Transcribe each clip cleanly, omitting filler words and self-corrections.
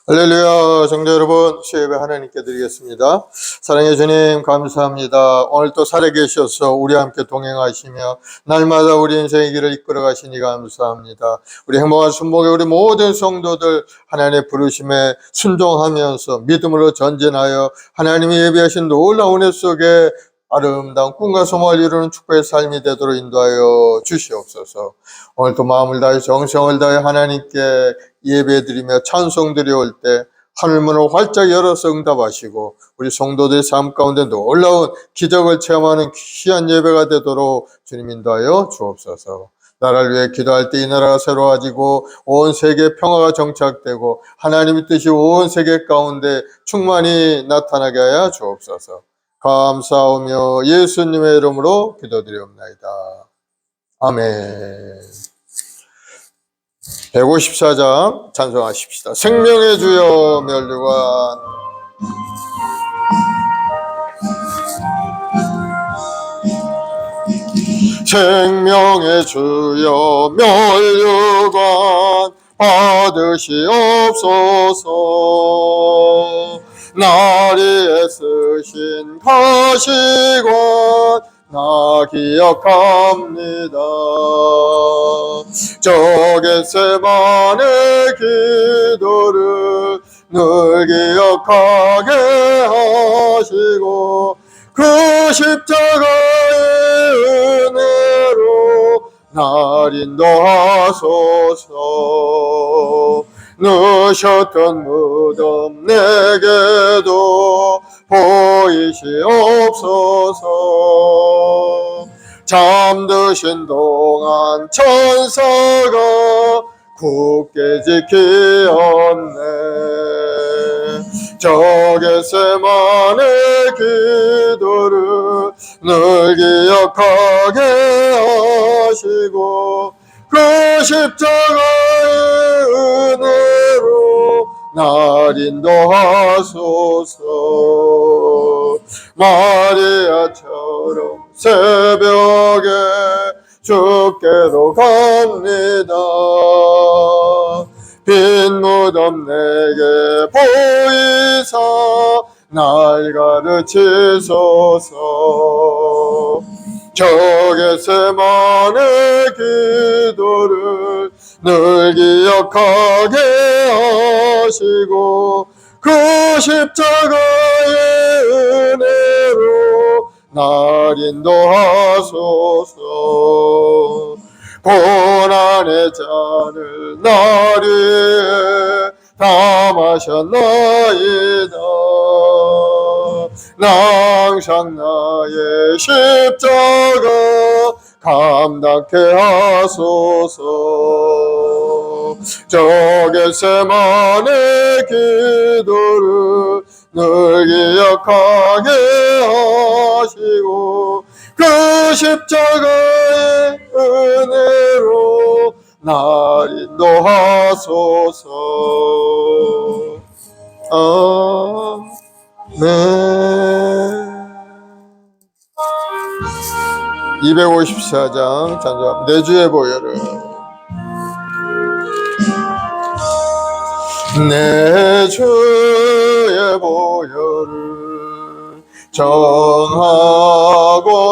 할렐루야. 성도 여러분, 수요예배 하나님께 드리겠습니다. 사랑의 주님 감사합니다. 오늘 또 살아계셔서 우리 함께 동행하시며 날마다 우리 인생의 길을 이끌어 가시니 감사합니다. 우리 행복한 순복에 우리 모든 성도들 하나님의 부르심에 순종하면서 믿음으로 전진하여 하나님이 예비하신 놀라운 은혜 속에 아름다운 꿈과 소망을 이루는 축복의 삶이 되도록 인도하여 주시옵소서. 오늘도 마음을 다해 정성을 다해 하나님께 예배드리며 찬송드리 올 때 하늘문을 활짝 열어서 응답하시고 우리 성도들의 삶 가운데 놀라운 기적을 체험하는 귀한 예배가 되도록 주님 인도하여 주옵소서. 나라를 위해 기도할 때 이 나라가 새로워지고 온 세계에 평화가 정착되고 하나님의 뜻이 온 세계 가운데 충만히 나타나게 하여 주옵소서. 감사하며 예수님의 이름으로 기도드리옵나이다. 아멘. 154장 찬송하십시다. 생명의 주여 멸류관. 생명의 주여 멸류관 받으시옵소서. 날이 애쓰신 가시관 나 기억합니다. 저 겟세마네 기도를 늘 기억하게 하시고 그 십자가의 은혜로 날 인도하소서. 누셨던 무덤 내게도 보이시옵소서. 잠드신 동안 천사가 굳게 지키었네. 저 겟세마네 기도를 늘 기억하게 하시고 그 십자가의 은혜로 날 인도하소서. 마리아처럼 새벽에 주께로 갑니다. 빈 무덤 내게 보이사 날 가르치소서. 저 겟세마네 기도를 늘 기억하게 하시고 그 십자가의 은혜로 날 인도하소서. 고난의 잔을 날 위해 다 마셨나이다. 항상 나의 십자가 감당케 하소서. 저 겟세마네 기도를 늘 기억하게 하시고 그 십자가의 은혜로 날 인도하소서. 아멘. 254장 찬송. 내 주의 보혈을 내 주의 보혈을 정하고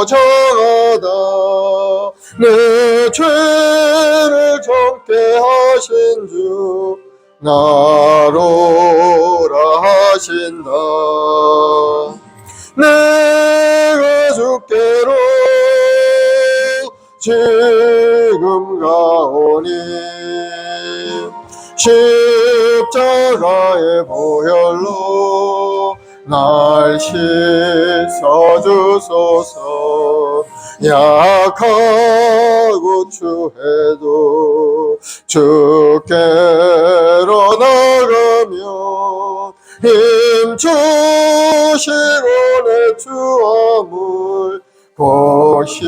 정하다 내 죄를 정케 하신 주 나로라 하신다. 내가 주께로 지금 가오니 십자가의 보혈로 날 씻어주소서. 약하고 추해도 주께로 나가면 힘주시고 내 주함을 곧 씻어주시네.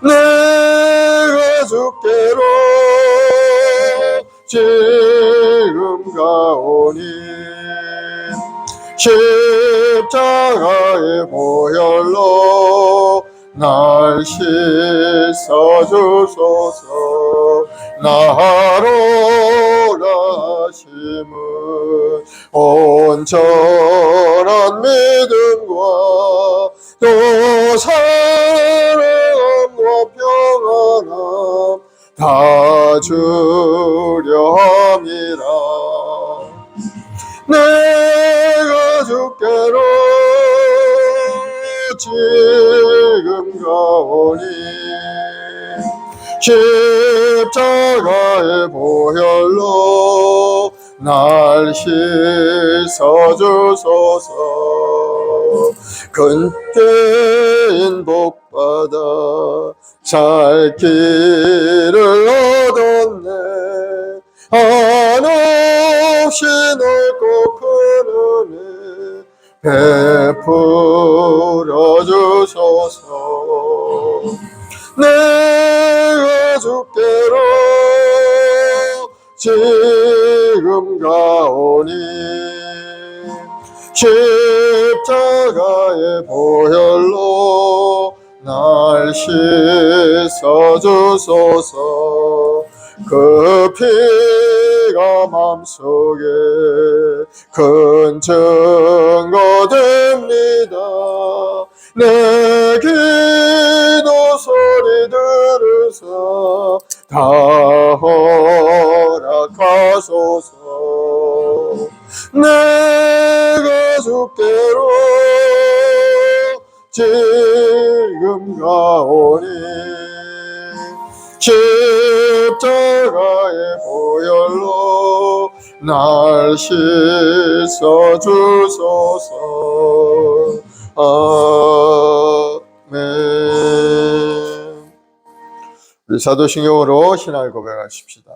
내가 주께로 지금 가오니 십자가의 보혈로 날 씻어주소서. 나로라 심은 온전한 믿음과 또 사랑과 평안함 다 주려 함이라. 내가 주께로 지금 가오니 십자가의 보혈로 날 씻어주소서. 근죄인 복받아 살 길을 얻었네. 한없이 넓고 큰 은혜 베풀어 주소서. 내가 주께로 지금 가오니 십자가의 보혈로 날 씻어주소서. 그 피가 맘속에 큰 증거 됩니다. 내 기도 소리 들으사 다 허락하소서. 내가 주께로 지금 가오니 십자가의 보혈로 날 씻어주소서. 아멘. 우리 사도신경으로 신앙을 고백하십시다.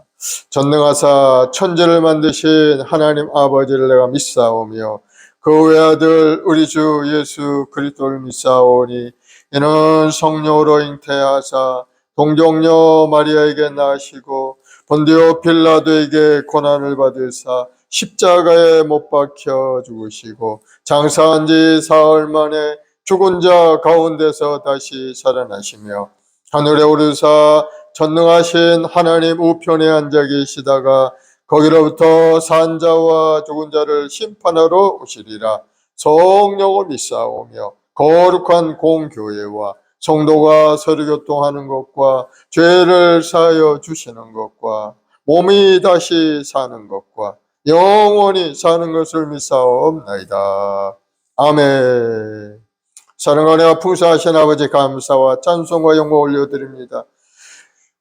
전능하사 천지를 만드신 하나님 아버지를 내가 믿사오며 그 외아들 우리 주 예수 그리스도를 믿사오니 이는 성령으로 잉태하사 동정녀 마리아에게 나시고 본디오 빌라도에게 고난을 받으사 십자가에 못 박혀 죽으시고 장사한 지 사흘 만에 죽은 자 가운데서 다시 살아나시며 하늘에 오르사 전능하신 하나님 우편에 앉아 계시다가 거기로부터 산 자와 죽은 자를 심판하러 오시리라. 성령을 믿사오며 거룩한 공교회와 성도가 서로 교통하는 것과 죄를 사하여 주시는 것과 몸이 다시 사는 것과 영원히 사는 것을 믿사옵나이다. 아멘. 사랑하며 풍성하신 아버지 감사와 찬송과 영광 올려드립니다.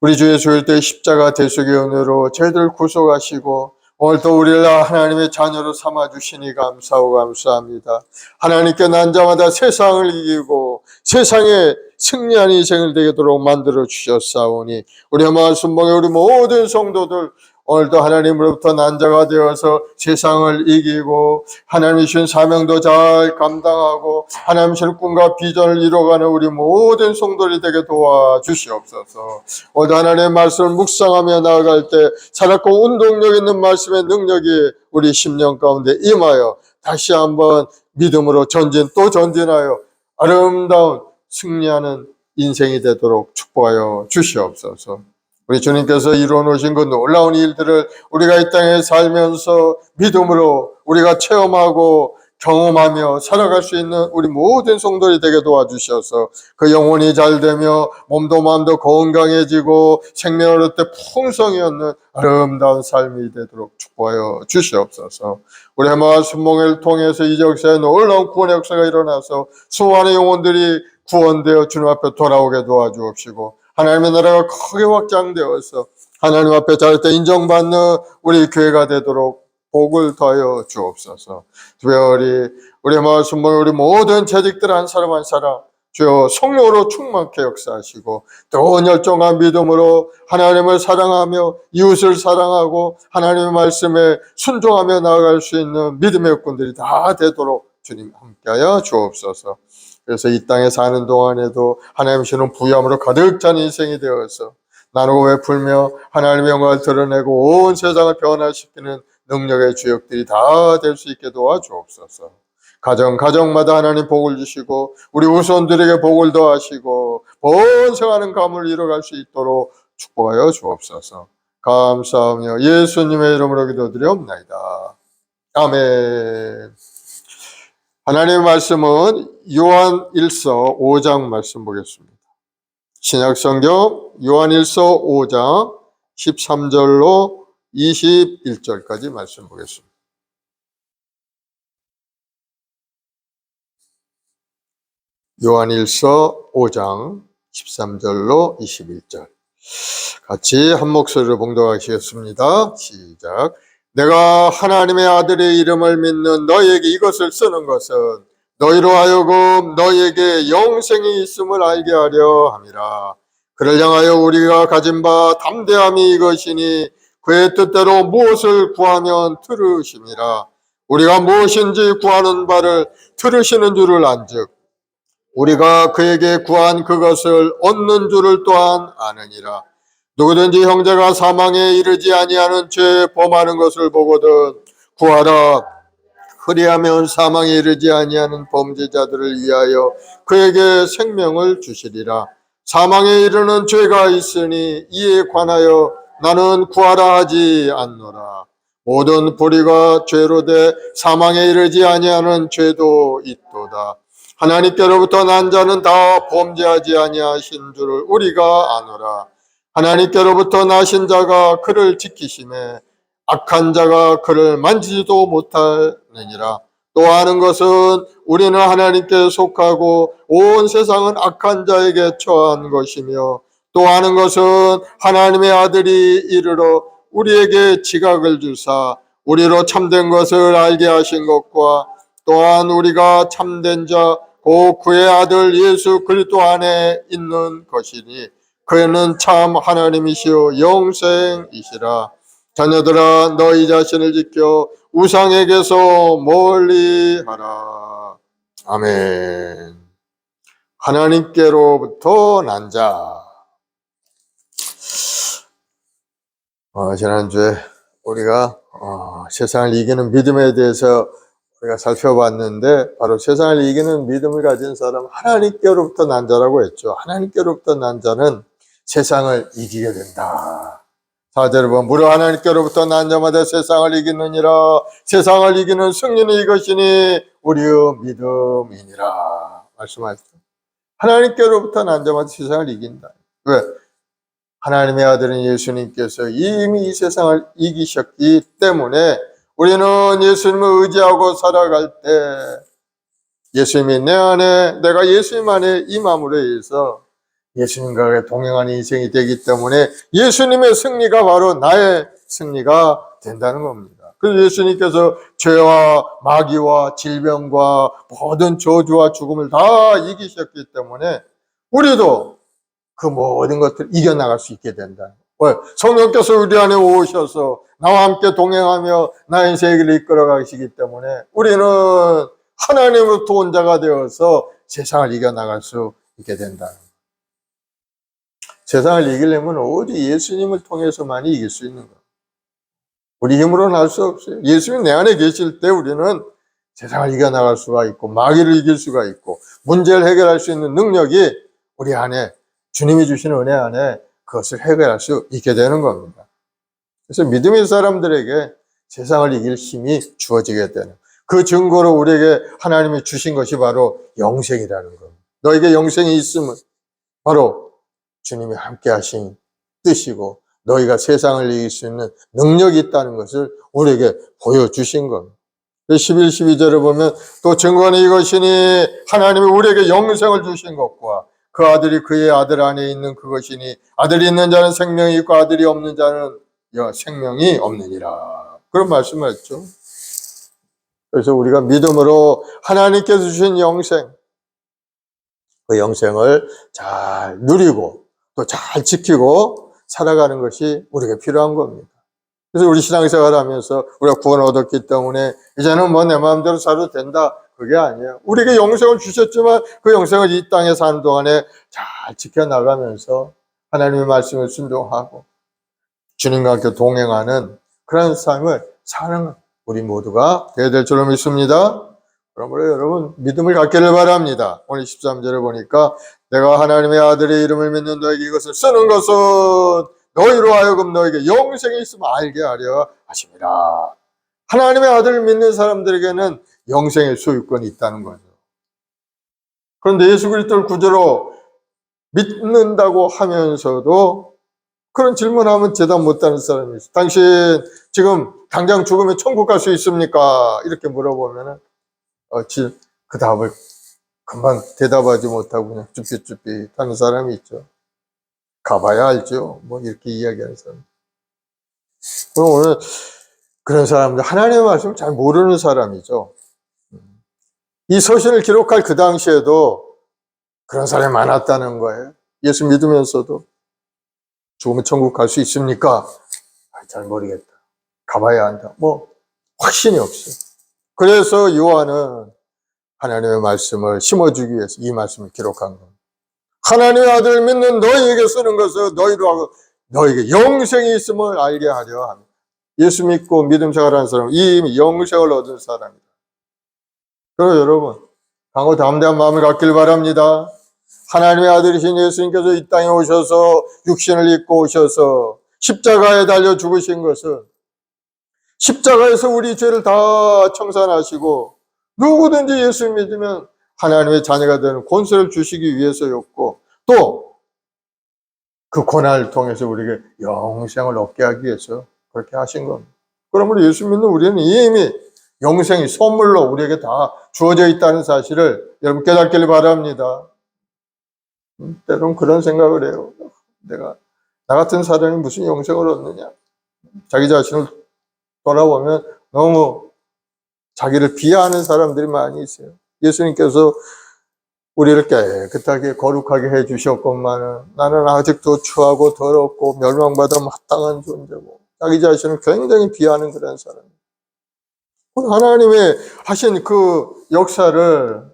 우리 주 예수 그리스도의 십자가 대속의 은혜로 저희들 구속하시고 오늘도 우리를 하나님의 자녀로 삼아주시니 감사하고 감사합니다. 하나님께 난 자마다 세상을 이기고 세상에 승리한 인생을 되도록 만들어 주셨사오니 우리 말씀봉에 우리 모든 성도들 오늘도 하나님으로부터 난 자가 되어서 세상을 이기고 하나님이 주신 사명도 잘 감당하고 하나님 주신 꿈과 비전을 이뤄가는 우리 모든 성도들이 되게 도와주시옵소서. 오늘 하나님의 말씀을 묵상하며 나아갈 때 살았고 운동력 있는 말씀의 능력이 우리 심령 가운데 임하여 다시 한번 믿음으로 또 전진하여 아름다운 승리하는 인생이 되도록 축복하여 주시옵소서. 우리 주님께서 이루어 놓으신 그 놀라운 일들을 우리가 이 땅에 살면서 믿음으로 우리가 체험하고 경험하며 살아갈 수 있는 우리 모든 성도들이 되게 도와주셔서 그 영혼이 잘되며 몸도 마음도 건강해지고 생명을 얻을 때 풍성히 얻는 아름다운 삶이 되도록 축복하여 주시옵소서. 우리 해마와 순봉회를 통해서 이 역사에 놀라운 구원의 역사가 일어나서 수많은 영혼들이 구원되어 주님 앞에 돌아오게 도와주옵시고 하나님의 나라가 크게 확장되어서 하나님 앞에 잘때 인정받는 우리 교회가 되도록 복을 더하여 주옵소서. 특별히 우리 마을 순봉 우리 모든 재직들 한 사람 한 사람 주여 성령으로 충만케 역사하시고 또 열정한 믿음으로 하나님을 사랑하며 이웃을 사랑하고 하나님의 말씀에 순종하며 나아갈 수 있는 믿음의 역군들이 다 되도록 주님 함께하여 주옵소서. 그래서 이 땅에 사는 동안에도 하나님 주시는 부유함으로 가득 찬 인생이 되어서 나누고 베풀며 하나님의 영광을 드러내고 온 세상을 변화시키는 능력의 주역들이 다 될 수 있게 도와주옵소서. 가정마다 하나님 복을 주시고 우리 후손들에게 복을 더하시고 번성하는 가문을 이뤄갈 수 있도록 축복하여 주옵소서. 감사하며 예수님의 이름으로 기도드리옵나이다. 아멘. 하나님의 말씀은 요한 1서 5장 말씀 보겠습니다. 신약성경 요한 1서 5장 13절로 21절까지 말씀 보겠습니다. 요한 1서 5장 13절로 21절 같이 한 목소리로 봉독하시겠습니다. 시작. 내가 하나님의 아들의 이름을 믿는 너희에게 이것을 쓰는 것은 너희로 하여금 너희에게 영생이 있음을 알게 하려 함이라. 그를 향하여 우리가 가진 바 담대함이 이것이니 그의 뜻대로 무엇을 구하면 들으심이라. 우리가 무엇인지 구하는 바를 들으시는 줄을 안즉 우리가 그에게 구한 그것을 얻는 줄을 또한 아느니라. 누구든지 형제가 사망에 이르지 아니하는 죄 범하는 것을 보거든 구하라. 그리하면 사망에 이르지 아니하는 범죄자들을 위하여 그에게 생명을 주시리라. 사망에 이르는 죄가 있으니 이에 관하여 나는 구하라 하지 않노라. 모든 불의가 죄로 돼 사망에 이르지 아니하는 죄도 있도다. 하나님께로부터 난 자는 다 범죄하지 아니하신 줄을 우리가 아노라. 하나님께로부터 나신 자가 그를 지키심에 악한 자가 그를 만지지도 못하느니라. 또 아는 것은 우리는 하나님께 속하고 온 세상은 악한 자에게 처한 것이며 또 아는 것은 하나님의 아들이 이르러 우리에게 지각을 주사 우리로 참된 것을 알게 하신 것과 또한 우리가 참된 자 곧 그의 아들 예수 그리스도 안에 있는 것이니 그는 참 하나님이시요 영생이시라. 자녀들아 너희 자신을 지켜 우상에게서 멀리하라. 아멘. 하나님께로부터 난 자. 지난주에 우리가 세상을 이기는 믿음에 대해서 우리가 살펴봤는데 바로 세상을 이기는 믿음을 가진 사람 하나님께로부터 난 자라고 했죠. 하나님께로부터 난 자는 세상을 이기게 된다. 4절에 보면 무려 하나님께로부터 난 자마다 세상을 이기느니라. 세상을 이기는 승리는 이것이니 우리의 믿음이니라 말씀하셨죠. 하나님께로부터 난 자마다 세상을 이긴다. 왜? 하나님의 아들인 예수님께서 이미 이 세상을 이기셨기 때문에 우리는 예수님을 의지하고 살아갈 때 예수님이 내 안에 내가 예수님 안에 임함으로 해서 예수님과 동행하는 인생이 되기 때문에 예수님의 승리가 바로 나의 승리가 된다는 겁니다. 그래서 예수님께서 죄와 마귀와 질병과 모든 저주와 죽음을 다 이기셨기 때문에 우리도 그 모든 것들을 이겨나갈 수 있게 된다. 성령께서 우리 안에 오셔서 나와 함께 동행하며 나의 인생을 이끌어 가시기 때문에 우리는 하나님으로부터 온 자가 되어서 세상을 이겨나갈 수 있게 된다. 세상을 이기려면 오직 예수님을 통해서만 이길 수 있는 거예요. 우리 힘으로는 할 수 없어요. 예수님 내 안에 계실 때 우리는 세상을 이겨나갈 수가 있고 마귀를 이길 수가 있고 문제를 해결할 수 있는 능력이 우리 안에 주님이 주시는 은혜 안에 그것을 해결할 수 있게 되는 겁니다. 그래서 믿음의 사람들에게 세상을 이길 힘이 주어지게 되는 그 증거로 우리에게 하나님이 주신 것이 바로 영생이라는 겁니다. 너에게 영생이 있으면 바로 주님이 함께 하신 뜻이고 너희가 세상을 이길 수 있는 능력이 있다는 것을 우리에게 보여주신 겁니다. 11, 12절을 보면 또 증거는 이것이니 하나님이 우리에게 영생을 주신 것과 그 아들이 그의 아들 안에 있는 그것이니 아들이 있는 자는 생명이 있고 아들이 없는 자는 생명이 없느니라. 그런 말씀을 했죠. 그래서 우리가 믿음으로 하나님께서 주신 영생, 그 영생을 잘 누리고 또 잘 지키고 살아가는 것이 우리가 필요한 겁니다. 그래서 우리 신앙생활을 하면서 우리가 구원을 얻었기 때문에 이제는 뭐 내 마음대로 살아도 된다. 그게 아니에요. 우리에게 영생을 주셨지만 그 영생을 이 땅에 사는 동안에 잘 지켜나가면서 하나님의 말씀을 순종하고 주님과 함께 동행하는 그런 삶을 사는 우리 모두가 되어야 될 줄로 믿습니다. 그러므로 여러분 믿음을 갖기를 바랍니다. 오늘 13절에 보니까 내가 하나님의 아들의 이름을 믿는 너에게 이것을 쓰는 것은 너희로 하여금 너에게 영생이 있음을 알게 하려 하심이라. 하나님의 아들을 믿는 사람들에게는 영생의 소유권이 있다는 거죠. 그런데 예수 그리스도를 구주로 믿는다고 하면서도 그런 질문하면 대답 못하는 사람이 있어요. 당신 지금 당장 죽으면 천국 갈 수 있습니까? 이렇게 물어보면 그 답을 금방 대답하지 못하고 그냥 쭈삣쭈삣 하는 사람이 있죠. 가봐야 알죠. 뭐 이렇게 이야기하는 사람. 그럼 오늘 그런 사람들 하나님의 말씀을 잘 모르는 사람이죠. 이 서신을 기록할 그 당시에도 그런 사람이 많았다는 거예요. 예수 믿으면서도 죽으면 천국 갈 수 있습니까? 잘 모르겠다. 가봐야 한다. 뭐 확신이 없어요. 그래서 요한은 하나님의 말씀을 심어주기 위해서 이 말씀을 기록한 겁니다. 하나님의 아들을 믿는 너희에게 쓰는 것은 너희로 하고 너에게 영생이 있음을 알게 하려 합니다. 예수 믿고 믿음 생활하는 사람은 이미 영생을 얻은 사람이다. 그래서 여러분 강호 담대한 마음을 갖길 바랍니다. 하나님의 아들이신 예수님께서 이 땅에 오셔서 육신을 입고 오셔서 십자가에 달려 죽으신 것은 십자가에서 우리 죄를 다 청산하시고 누구든지 예수 믿으면 하나님의 자녀가 되는 권세를 주시기 위해서였고 또 그 고난을 통해서 우리에게 영생을 얻게 하기 위해서 그렇게 하신 겁니다. 그러므로 예수 믿는 우리는 이미 영생이 선물로 우리에게 다 주어져 있다는 사실을 여러분 깨닫기를 바랍니다. 때로는 그런 생각을 해요. 나 같은 사람이 무슨 영생을 얻느냐. 자기 자신을 돌아보면 너무 자기를 비하하는 사람들이 많이 있어요. 예수님께서 우리를 깨끗하게 거룩하게 해주셨건만은 나는 아직도 추하고 더럽고 멸망받아 마땅한 존재고 자기 자신을 굉장히 비하하는 그런 사람이에요. 하나님의 하신 그 역사를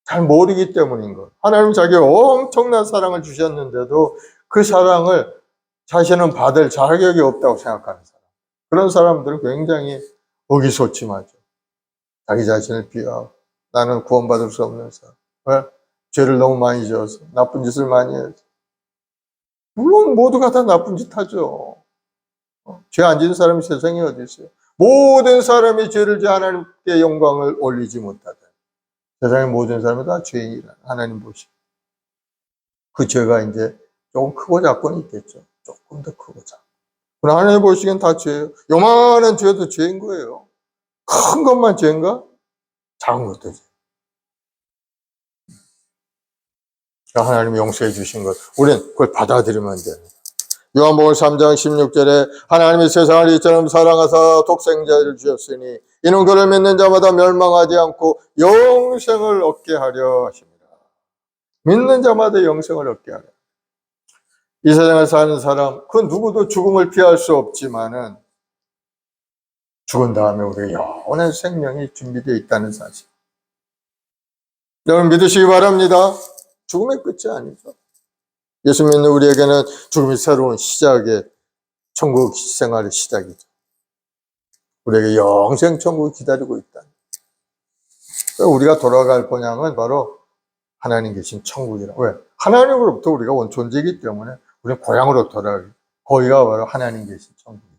잘 모르기 때문인 것. 하나님 자기가 엄청난 사랑을 주셨는데도 그 사랑을 자신은 받을 자격이 없다고 생각하는 사람. 그런 사람들은 굉장히 의기소침하죠. 자기 자신을 비하하고 나는 구원받을 수 없는 사람. 왜? 죄를 너무 많이 지어서 나쁜 짓을 많이 해서. 물론 모두가 다 나쁜 짓 하죠. 죄 안 지은 사람이 세상에 어디 있어요. 모든 사람이 죄를 지어 하나님께 영광을 올리지 못하다. 세상의 모든 사람이 다 죄인이라 하나님 보시고 그 죄가 이제 조금 크고 작고는 있겠죠. 조금 더 크고 작고. 그러나 하나님 보시기엔 다 죄예요. 요만한 죄도 죄인 거예요. 큰 것만 죄인가? 작은 것도 죄. 하나님이 용서해 주신 것, 우리는 그걸 받아들이면 됩니다. 요한복음 3장 16절에 하나님이 세상을 이처럼 사랑하사 독생자를 주셨으니 이는 그를 믿는 자마다 멸망하지 않고 영생을 얻게 하려 하십니다. 믿는 자마다 영생을 얻게 하려. 이 세상을 사는 사람, 그 누구도 죽음을 피할 수 없지만은 죽은 다음에 우리에게 영원한 생명이 준비되어 있다는 사실. 여러분 믿으시기 바랍니다. 죽음의 끝이 아니죠. 예수 믿는 우리에게는 죽음이 새로운 시작의 천국 생활의 시작이죠. 우리에게 영생 천국이 기다리고 있다. 우리가 돌아갈 본향은 바로 하나님 계신 천국이라. 왜? 하나님으로부터 우리가 온 존재이기 때문에 우리는 고향으로 돌아가요. 거기가 바로 하나님 계신 천국이다.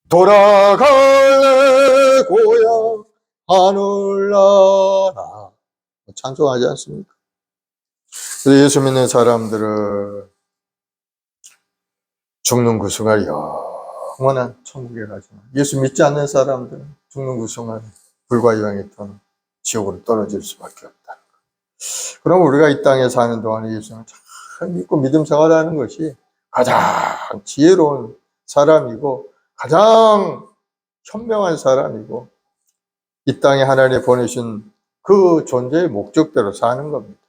돌아갈래 고향 하늘나라. 찬송하지 않습니까? 그래서 예수 믿는 사람들은 죽는 그 순간 영원한 천국에 가지만 예수 믿지 않는 사람들은 죽는 그 순간 불과 영에 터는 지옥으로 떨어질 수밖에 없다. 그럼 우리가 이 땅에 사는 동안에 예수님을 잘 믿고 믿음 생활하는 것이 가장 지혜로운 사람이고 가장 현명한 사람이고 이 땅에 하나님이 보내신 그 존재의 목적대로 사는 겁니다.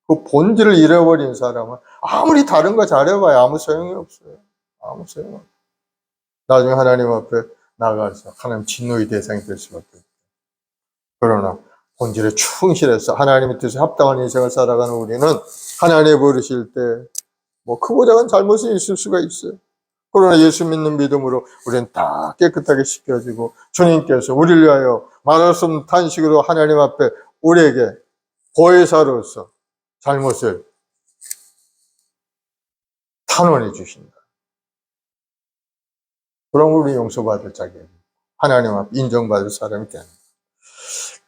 그 본질을 잃어버린 사람은 아무리 다른 거 잘해봐야 아무 소용이 없어요. 아무 소용이 없어요. 나중에 하나님 앞에 나가서 하나님 진노의 대상이 될 수밖에 없어요. 그러나 본질에 충실해서 하나님의 뜻에 합당한 인생을 살아가는 우리는 하나님이 부르실 때 뭐 크고 작은 잘못이 있을 수가 있어요. 그러나 예수 믿는 믿음으로 우리는 다 깨끗하게 씻겨지고 주님께서 우리를 위하여 말할 수 없는 탄식으로 하나님 앞에 우리에게 보혜사로서 잘못을 환원해 주신다. 그럼 우리 용서받을 자격, 하나님 앞 인정받을 사람이 되는 거예요.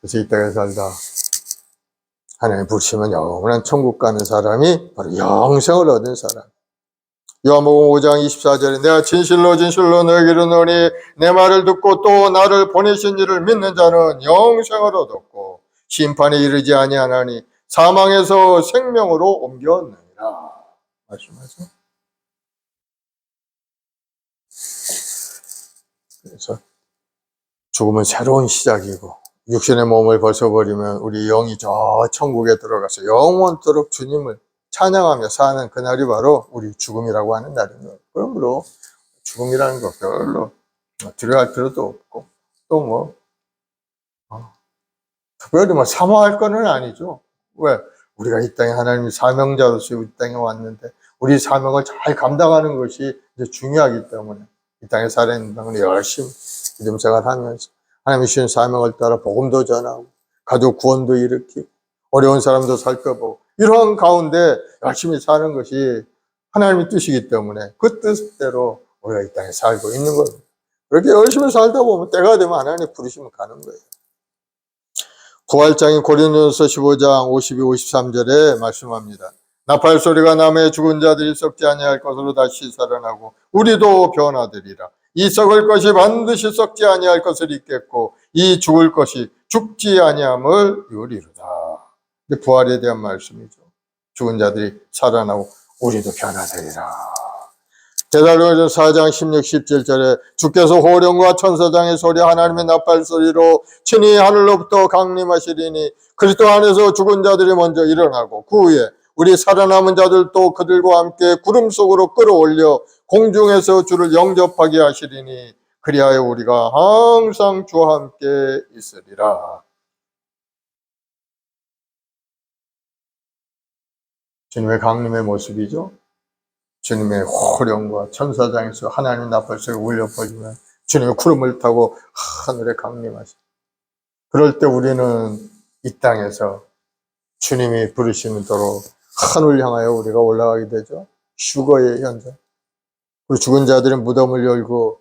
그래서 이 땅에 살다 하나님 부르시면 영원한 천국 가는 사람이 바로 영생을 얻은 사람. 요한복음 5장 24절에 내가 진실로 진실로 너에게 이르노니 내 말을 듣고 또 나를 보내신 이를 믿는 자는 영생을 얻었고 심판에 이르지 아니하나니 사망에서 생명으로 옮겼느니라 말씀하죠. 그래서 죽음은 새로운 시작이고 육신의 몸을 벗어버리면 우리 영이 저 천국에 들어가서 영원토록 주님을 찬양하며 사는 그날이 바로 우리 죽음이라고 하는 날인 거예요. 그러므로 죽음이라는 거 별로 두려워할 필요도 없고 또 특별히 사모할 거는 아니죠. 왜? 우리가 이 땅에 하나님의 사명자로서 이 땅에 왔는데 우리 사명을 잘 감당하는 것이 이제 중요하기 때문에 이 땅에 살아있는 동안 열심히 믿음 생활하면서 하나님이 주신 사명을 따라 복음도 전하고 가족 구원도 일으키고 어려운 사람도 살펴보고 이러한 가운데 열심히 사는 것이 하나님의 뜻이기 때문에 그 뜻대로 우리가 이 땅에 살고 있는 겁니다. 그렇게 열심히 살다 보면 때가 되면 하나님 부르시면 가는 거예요. 부활장인 고린도전서 15장 52, 53절에 말씀합니다. 나팔 소리가 나매 죽은 자들이 썩지 아니할 것으로 다시 살아나고 우리도 변화되리라. 이 썩을 것이 반드시 썩지 아니할 것을 잊겠고 이 죽을 것이 죽지 아니함을 이루리로다. 부활에 대한 말씀이죠. 죽은 자들이 살아나고 우리도 변화되리라. 데살로니가서 4장 16, 17절에 주께서 호령과 천사장의 소리 하나님의 나팔 소리로 친히 하늘로부터 강림하시리니 그리스도 안에서 죽은 자들이 먼저 일어나고 그 후에 우리 살아남은 자들도 그들과 함께 구름 속으로 끌어올려 공중에서 주를 영접하게 하시리니 그리하여 우리가 항상 주와 함께 있으리라. 주님의 강림의 모습이죠. 주님의 호령과 천사장에서 하나님 나팔 소리가 울려 퍼지면 주님의 구름을 타고 하늘에 강림하시죠. 그럴 때 우리는 이 땅에서 주님이 부르시는 대로 하늘 향하여 우리가 올라가게 되죠. 휴거의 현장. 그리고 죽은 자들은 무덤을 열고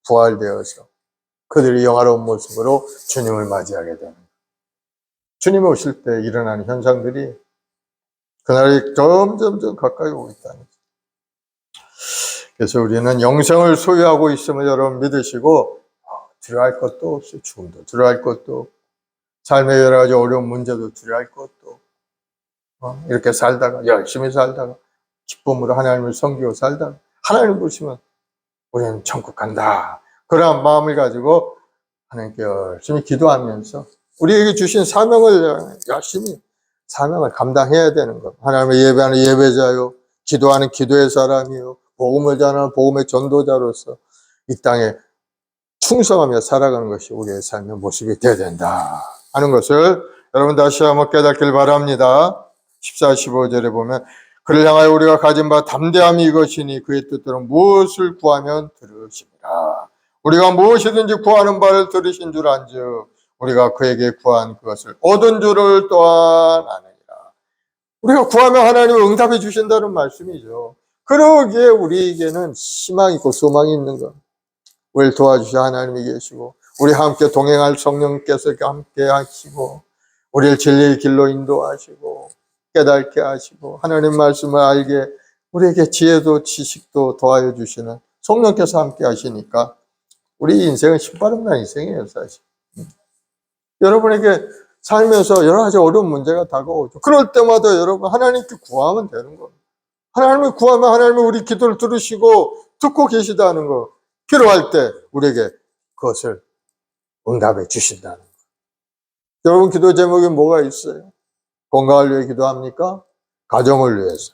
부활되어서 그들이 영화로운 모습으로 주님을 맞이하게 되는 거예요. 주님이 오실 때 일어나는 현상들이 그날이 점점 가까이 오고 있다는 거죠. 그래서 우리는 영생을 소유하고 있음을 여러분 믿으시고 두려워할 것도 없어요. 죽음도 두려워할 것도 없고 삶의 여러 가지 어려운 문제도 두려워할 것도 없고 이렇게 살다가 열심히 살다가 기쁨으로 하나님을 섬기고 살다가 하나님 부르시면 우리는 천국 간다. 그러한 마음을 가지고 하나님께 열심히 기도하면서 우리에게 주신 사명을 열심히 사명을 감당해야 되는 것. 하나님의 예배하는 예배자요, 기도하는 기도의 사람이요, 복음을 전하는 복음의 전도자로서 이 땅에 충성하며 살아가는 것이 우리의 삶의 모습이 되어야 된다 하는 것을 여러분 다시 한번 깨닫길 바랍니다. 14, 15절에 보면 그를 향하여 우리가 가진 바 담대함이 이것이니 그의 뜻대로 무엇을 구하면 들으시리라. 우리가 무엇이든지 구하는 바를 들으신 줄 안즉 우리가 그에게 구한 그것을 얻은 줄을 또한 아느니라. 우리가 구하면 하나님은 응답해 주신다는 말씀이죠. 그러기에 우리에게는 희망이 있고 소망이 있는 것. 우리를 도와주셔 하나님이 계시고 우리 함께 동행할 성령께서 함께 하시고 우리를 진리의 길로 인도하시고 깨닫게 하시고 하나님 말씀을 알게 우리에게 지혜도 지식도 도와여 주시는 성령께서 함께 하시니까 우리 인생은 신바람난 인생이에요. 사실 여러분에게 살면서 여러 가지 어려운 문제가 다가오죠. 그럴 때마다 여러분 하나님께 구하면 되는 겁니다. 하나님을 구하면 하나님이 우리 기도를 들으시고 듣고 계시다는 거, 필요할 때 우리에게 그것을 응답해 주신다는 거. 여러분 기도 제목이 뭐가 있어요? 건강을 위해 기도합니까? 가정을 위해서,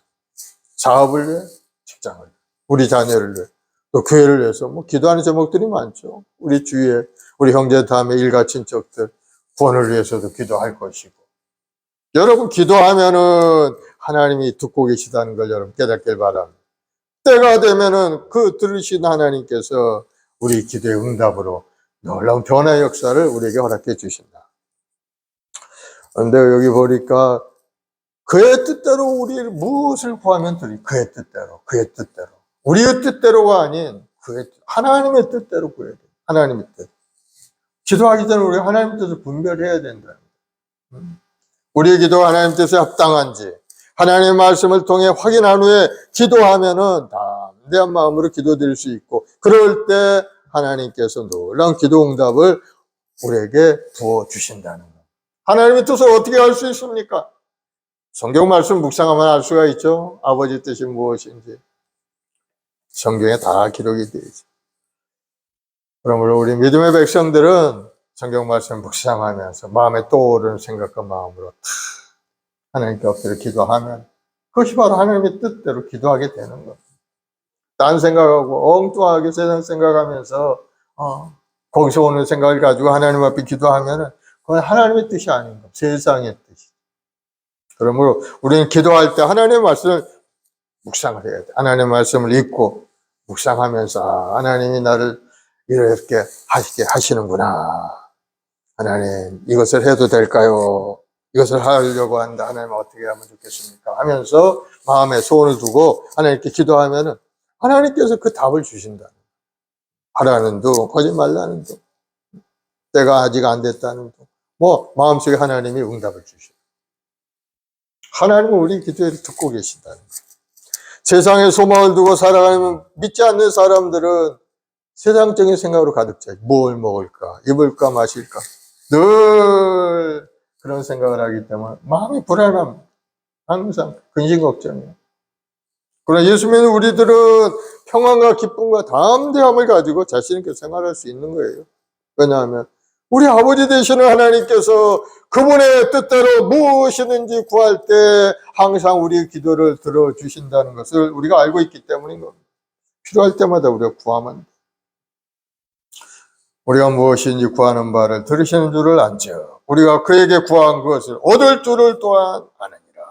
사업을 위해, 직장을 위해, 우리 자녀를 위해, 또 교회를 위해서 기도하는 제목들이 많죠. 우리 주위에 우리 형제 다음에 일가 친척들 구원을 위해서도 기도할 것이고 여러분 기도하면은 하나님이 듣고 계시다는 걸 여러분 깨닫길 바랍니다. 때가 되면은 그 들으신 하나님께서 우리 기도의 응답으로 놀라운 변화의 역사를 우리에게 허락해 주신다. 그런데 여기 보니까 그의 뜻대로 우리를 무엇을 구하면 드리 그의 뜻대로, 그의 뜻대로. 우리의 뜻대로가 아닌 하나님의 뜻대로 구해야 돼. 하나님의 뜻. 기도하기 전에 우리가 하나님의 뜻을 분별해야 된다. 우리의 기도가 하나님 뜻에 합당한지 하나님의 말씀을 통해 확인한 후에 기도하면은 담대한 마음으로 기도드릴 수 있고, 그럴 때 하나님께서 놀라운 기도 응답을 우리에게 부어주신다는 것. 하나님의 뜻을 어떻게 알 수 있습니까? 성경 말씀 묵상하면 알 수가 있죠. 아버지 뜻이 무엇인지 성경에 다 기록이 되어 있죠. 그러므로 우리 믿음의 백성들은 성경 말씀 묵상하면서 마음에 떠오르는 생각과 마음으로 하나님께 엎드려 기도하면 그것이 바로 하나님의 뜻대로 기도하게 되는 겁니다. 딴 생각하고 엉뚱하게 세상 생각하면서 거기서 오는 생각을 가지고 하나님 앞에 기도하면은 그건 하나님의 뜻이 아닌 겁니다. 세상의 뜻이. 그러므로 우리는 기도할 때 하나님의 말씀을 묵상을 해야 돼. 하나님의 말씀을 읽고 묵상하면서 하나님이 나를 이렇게 하시게 하시는구나. 하나님, 이것을 해도 될까요? 이것을 하려고 한다. 하나님 어떻게 하면 좋겠습니까? 하면서 마음에 소원을 두고 하나님께 기도하면은 하나님께서 그 답을 주신다. 하라는 둥, 거짓 말라는 둥, 때가 아직 안 됐다는 둥, 마음속에 하나님이 응답을 주셔. 하나님은 우리 기도를 듣고 계신다는 거예요. 세상에 소망을 두고 살아가면 믿지 않는 사람들은 세상적인 생각으로 가득 차요. 뭘 먹을까, 입을까, 마실까. 늘 그런 생각을 하기 때문에 마음이 불안합니다. 항상 근심 걱정이에요. 그러나 예수 믿는 우리들은 평안과 기쁨과 담대함을 가지고 자신 있게 생활할 수 있는 거예요. 왜냐하면 우리 아버지 되시는 하나님께서 그분의 뜻대로 무엇이든지 구할 때 항상 우리의 기도를 들어주신다는 것을 우리가 알고 있기 때문인 겁니다. 필요할 때마다 우리가 구하면 돼. 우리가 무엇인지 구하는 바를 들으시는 줄을 안지어 우리가 그에게 구한 것을 얻을 줄을 또한 아느니라.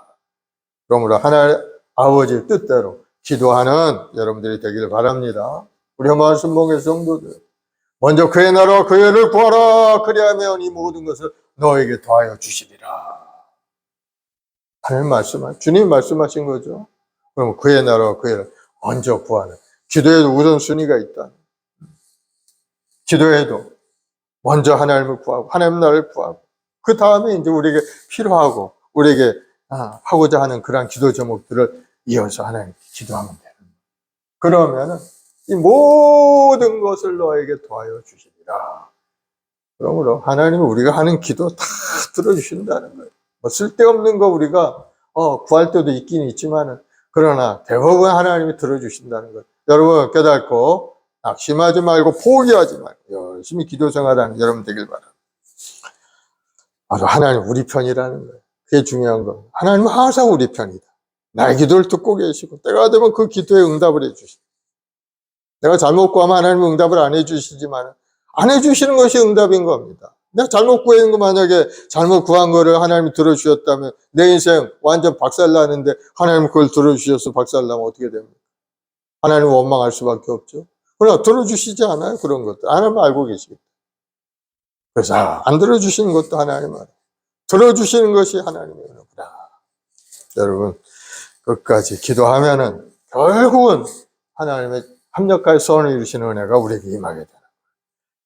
그러므로 하나님 아버지의 뜻대로 기도하는 여러분들이 되기를 바랍니다. 우리 말씀 봉의 성도들, 먼저 그의 나라와 그의 의를 구하라. 그리하면 이 모든 것을 너에게 더하여 주시리라. 하나님 주님 말씀하신 거죠. 그럼 그의 나라와 그의 의를 먼저 구하는, 기도에도 우선순위가 있다. 기도에도 먼저 하나님을 구하고 하나님 나라를 구하고 그 다음에 이제 우리에게 필요하고 우리에게 하고자 하는 그러한 기도 제목들을 이어서 하나님께 기도하면 되는 거예요. 그러면은 이 모든 것을 너에게 도와여 주시리라. 그러므로 하나님은 우리가 하는 기도 다 들어주신다는 거예요. 쓸데없는 거 우리가 구할 때도 있긴 있지만은, 그러나 대부분 하나님이 들어주신다는 거예요. 여러분 깨닫고 낙심하지 말고 포기하지 말고 열심히 기도 생활하는 여러분 되길 바랍니다. 바로 하나님 우리 편이라는 거예요. 그게 중요한 겁니다. 하나님은 항상 우리 편이다. 나의 기도를 듣고 계시고 때가 되면 그 기도에 응답을 해주시다. 내가 잘못 구하면 하나님은 응답을 안 해주시지만 안 해주시는 것이 응답인 겁니다. 내가 잘못 구한 거, 만약에 잘못 구한 거를 하나님이 들어주셨다면 내 인생 완전 박살나는데 하나님 그걸 들어주셔서 박살나면 어떻게 됩니까? 하나님은 원망할 수밖에 없죠. 그러나 들어주시지 않아요. 그런 것들 하나님 알고 계시겠다. 그래서 안 들어주시는 것도 하나님 알아요. 들어주시는 것이 하나님의 은혜구나. 여러분 끝까지 기도하면은 결국은 하나님의 합력하여 선을 이루시는 은혜가 우리에게 임하게 되는 거예요.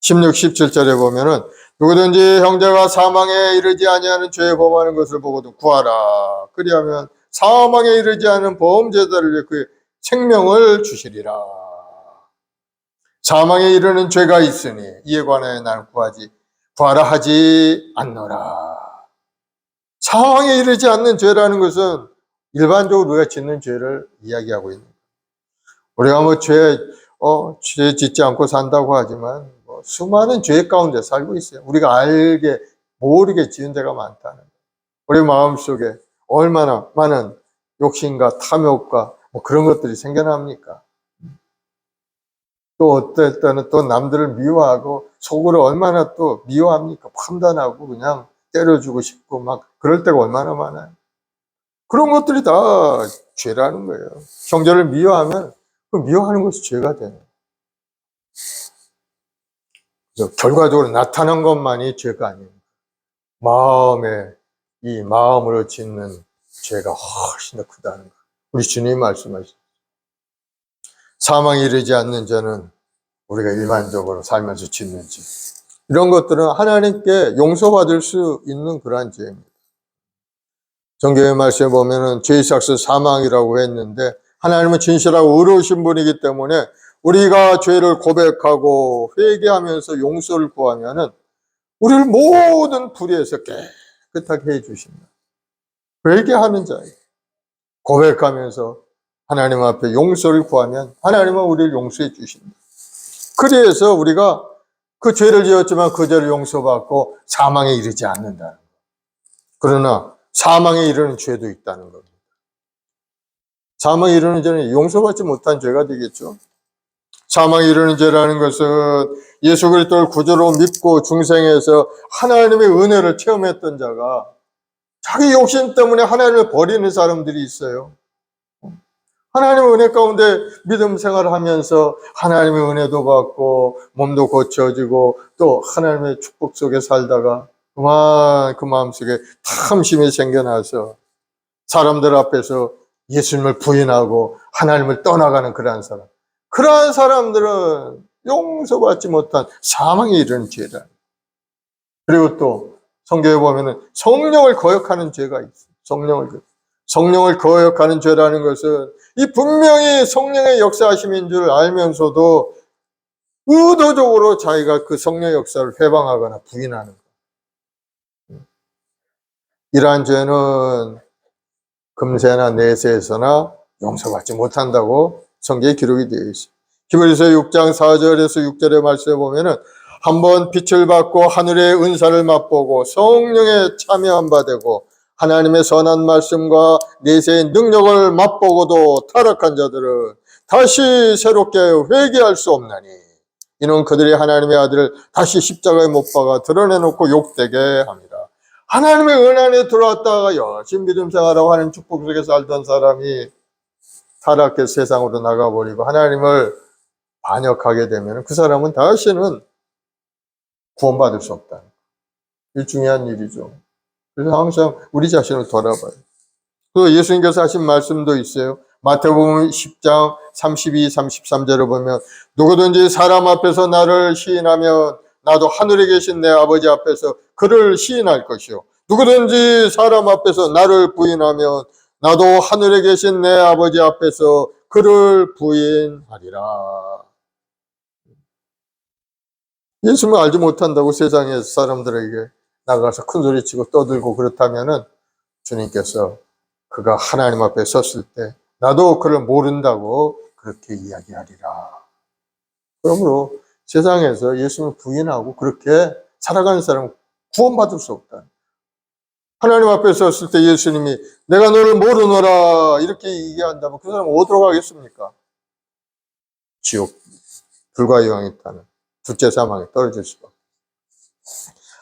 16, 17절에 보면은 누구든지 형제가 사망에 이르지 아니하는 죄에 범하는 것을 보고도 구하라. 그리하면 사망에 이르지 않은 보험제자를 위해 그의 생명을 주시리라. 사망에 이르는 죄가 있으니 이에 관하여 나는 구하라 하지 않노라. 사망에 이르지 않는 죄라는 것은 일반적으로 우리가 짓는 죄를 이야기하고 있는 거예요. 우리가 죄 짓지 않고 산다고 하지만 수많은 죄 가운데 살고 있어요. 우리가 알게 모르게 지은 죄가 많다는 거예요. 우리 마음속에 얼마나 많은 욕심과 탐욕과 그런 것들이 생겨납니까? 또 어떨 때는 또 남들을 미워하고 속으로 얼마나 또 미워합니까? 판단하고 그냥 때려주고 싶고 막 그럴 때가 얼마나 많아요. 그런 것들이 다 죄라는 거예요. 형제를 미워하면 그 미워하는 것이 죄가 돼요. 결과적으로 나타난 것만이 죄가 아닙니다. 이 마음으로 짓는 죄가 훨씬 더 크다는 거. 우리 주님이 말씀하셨어요. 사망에 이르지 않는 죄는 우리가 일반적으로 살면서 짓는 죄. 이런 것들은 하나님께 용서받을 수 있는 그러한 죄입니다. 성경의 말씀에 보면은 죄의 삭스 사망이라고 했는데 하나님은 진실하고 의로우신 분이기 때문에 우리가 죄를 고백하고 회개하면서 용서를 구하면은 우리를 모든 불의에서 깨끗하게 해주십니다. 회개하는 자예요. 고백하면서 하나님 앞에 용서를 구하면 하나님은 우리를 용서해 주십니다. 그래서 우리가 그 죄를 지었지만 그 죄를 용서받고 사망에 이르지 않는다는 것. 그러나 사망에 이르는 죄도 있다는 겁니다. 사망에 이르는 죄는 용서받지 못한 죄가 되겠죠. 사망에 이르는 죄라는 것은 예수 그리스도를 구주로 믿고 중생에서 하나님의 은혜를 체험했던 자가 자기 욕심 때문에 하나님을 버리는 사람들이 있어요. 하나님의 은혜 가운데 믿음 생활을 하면서 하나님의 은혜도 받고 몸도 고쳐지고 또 하나님의 축복 속에 살다가 그만 그 마음속에 탐심이 생겨나서 사람들 앞에서 예수님을 부인하고 하나님을 떠나가는 그러한 사람들은 용서받지 못한 사망에 이르는 죄다. 그리고 또 성경에 보면은 성령을 거역하는 죄가 있어요. 성령을 거역하는 죄라는 것은 이 분명히 성령의 역사하심인 줄 알면서도 의도적으로 자기가 그 성령의 역사를 회방하거나 부인하는 것. 이러한 죄는 금세나 내세에서나 용서받지 못한다고 성경에 기록이 되어 있어요. 히브리서 6장 4절에서 6절의 말씀에 보면은 한번 빛을 받고 하늘의 은사를 맛보고 성령에 참여한 바 되고 하나님의 선한 말씀과 내세의 능력을 맛보고도 타락한 자들은 다시 새롭게 회개할 수 없나니 이는 그들이 하나님의 아들을 다시 십자가에 못 박아 드러내놓고 욕되게 합니다. 하나님의 은혜에 들어왔다가 열심히 믿음 생활하고 하나님 축복 속에 살던 사람이 타락해 세상으로 나가버리고 하나님을 반역하게 되면 그 사람은 다시는 구원받을 수 없다. 이 중요한 일이죠. 그래서 항상 우리 자신을 돌아봐요. 또 예수님께서 하신 말씀도 있어요. 마태복음 10장 32, 33절을 보면 누구든지 사람 앞에서 나를 시인하면 나도 하늘에 계신 내 아버지 앞에서 그를 시인할 것이요. 누구든지 사람 앞에서 나를 부인하면 나도 하늘에 계신 내 아버지 앞에서 그를 부인하리라. 예수님을 알지 못한다고 세상의 사람들에게 나가서 큰 소리치고 떠들고 그렇다면은 주님께서 그가 하나님 앞에 섰을 때 나도 그를 모른다고 그렇게 이야기하리라. 그러므로 세상에서 예수님을 부인하고 그렇게 살아가는 사람은 구원받을 수 없다. 하나님 앞에 섰을 때 예수님이 내가 너를 모르노라 이렇게 얘기한다면 그 사람은 어디로 가겠습니까? 지옥, 불과 유황이 타는 둘째 사망에 떨어질 수밖에.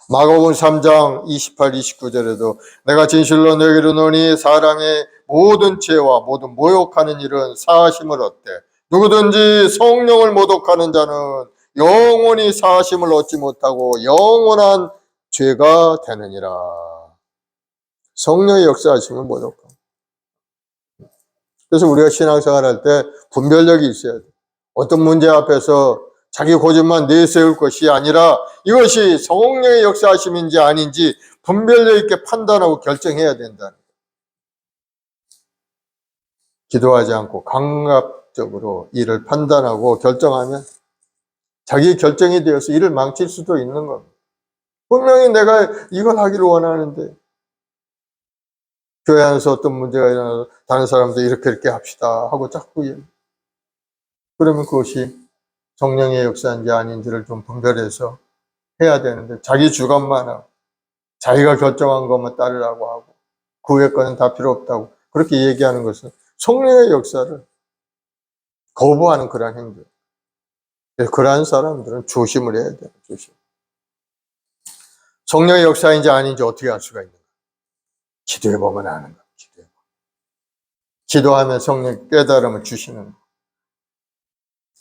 마가복음 3장 28, 29절에도 내가 진실로 너에게 이르노니 사람의 모든 죄와 모든 모욕하는 일은 사하심을 얻되 누구든지 성령을 모독하는 자는 영원히 사하심을 얻지 못하고 영원한 죄가 되느니라. 성령의 역사하심을 모독하고. 그래서 우리가 신앙생활할 때 분별력이 있어야 돼. 어떤 문제 앞에서 자기 고집만 내세울 것이 아니라 이것이 성령의 역사하심인지 아닌지 분별력 있게 판단하고 결정해야 된다는 거예요. 기도하지 않고 감각적으로 일을 판단하고 결정하면 자기 결정이 되어서 일을 망칠 수도 있는 겁니다. 분명히 내가 이걸 하기를 원하는데 교회 안에서 어떤 문제가 일어나서 다른 사람들 이렇게 합시다 하고 자꾸 그러면 그것이 성령의 역사인지 아닌지를 좀 분별해서 해야 되는데 자기 주관만 하고 자기가 결정한 것만 따르라고 하고 그 외의 거는 다 필요 없다고 그렇게 얘기하는 것은 성령의 역사를 거부하는 그러한 행동. 그러한 사람들은 조심을 해야 돼요. 조심. 성령의 역사인지 아닌지 어떻게 알 수가 있는가? 기도해보면 아는 거예요. 기도하면 성령 깨달음을 주시는 거예요.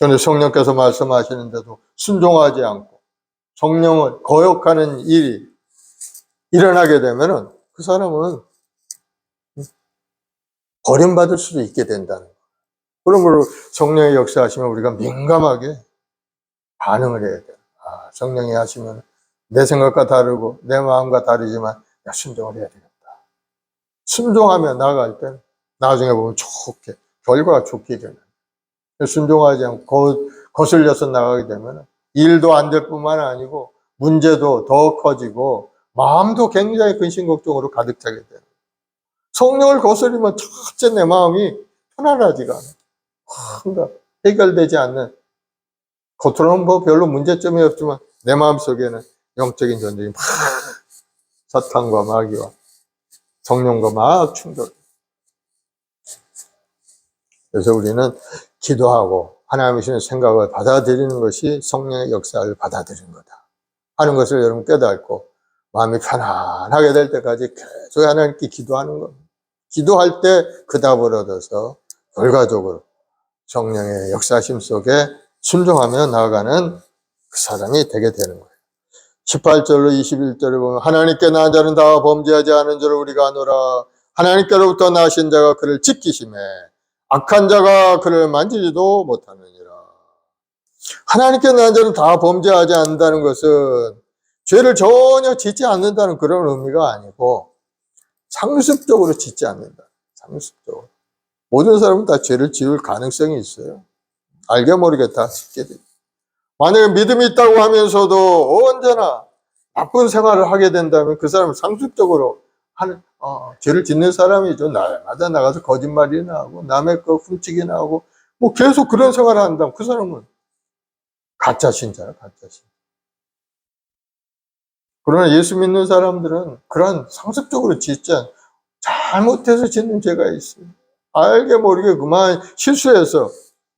그런데 성령께서 말씀하시는데도 순종하지 않고 성령을 거역하는 일이 일어나게 되면은 그 사람은 버림받을 수도 있게 된다는 거. 그런 걸로 성령의 역사하시면 우리가 민감하게 반응을 해야 돼요. 아, 성령이 하시면 내 생각과 다르고 내 마음과 다르지만 야, 순종을 해야 되겠다. 순종하며 나아갈 때 나중에 보면 좋게, 결과가 좋게 되는. 순종하지 않고 거슬려서 나가게 되면 일도 안 될 뿐만 아니고 문제도 더 커지고 마음도 굉장히 근심걱정으로 가득 차게 돼요. 성령을 거스리면 첫째 내 마음이 편안하지가 않아요. 뭔가 해결되지 않는, 겉으로는 뭐 별로 문제점이 없지만 내 마음속에는 영적인 전쟁이 막 사탄과 마귀와 성령과 막 충돌. 그래서 우리는 기도하고 하나님의 주시는 생각을 받아들이는 것이 성령의 역사를 받아들이는 거다 하는 것을 여러분 깨닫고 마음이 편안하게 될 때까지 계속 하나님께 기도하는 겁니다. 기도할 때 그 답을 얻어서 결과적으로 성령의 역사심 속에 순종하며 나아가는 그 사람이 되게 되는 거예요. 18절로 21절을 보면 하나님께 난 자는 다 범죄하지 않은 줄 우리가 아노라. 하나님께로부터 나신 자가 그를 지키시매 악한 자가 그를 만지지도 못하느니라. 하나님께 난 자는 다 범죄하지 않는다는 것은 죄를 전혀 짓지 않는다는 그런 의미가 아니고 상습적으로 짓지 않는다. 상습적으로. 모든 사람은 다 죄를 지을 가능성이 있어요. 알게 모르게 다 짓게 돼요. 만약에 믿음이 있다고 하면서도 언제나 나쁜 생활을 하게 된다면 그 사람은 상습적으로 죄를 짓는 사람이죠. 날마다 나가서 거짓말이나 하고 남의 거 훔치기나 하고 뭐 계속 그런 생활을 한다면 그 사람은 가짜 신자야, 가짜 신자. 그러나 예수 믿는 사람들은 그런 상습적으로 짓지 않아요. 잘못해서 짓는 죄가 있어요. 알게 모르게 그만 실수해서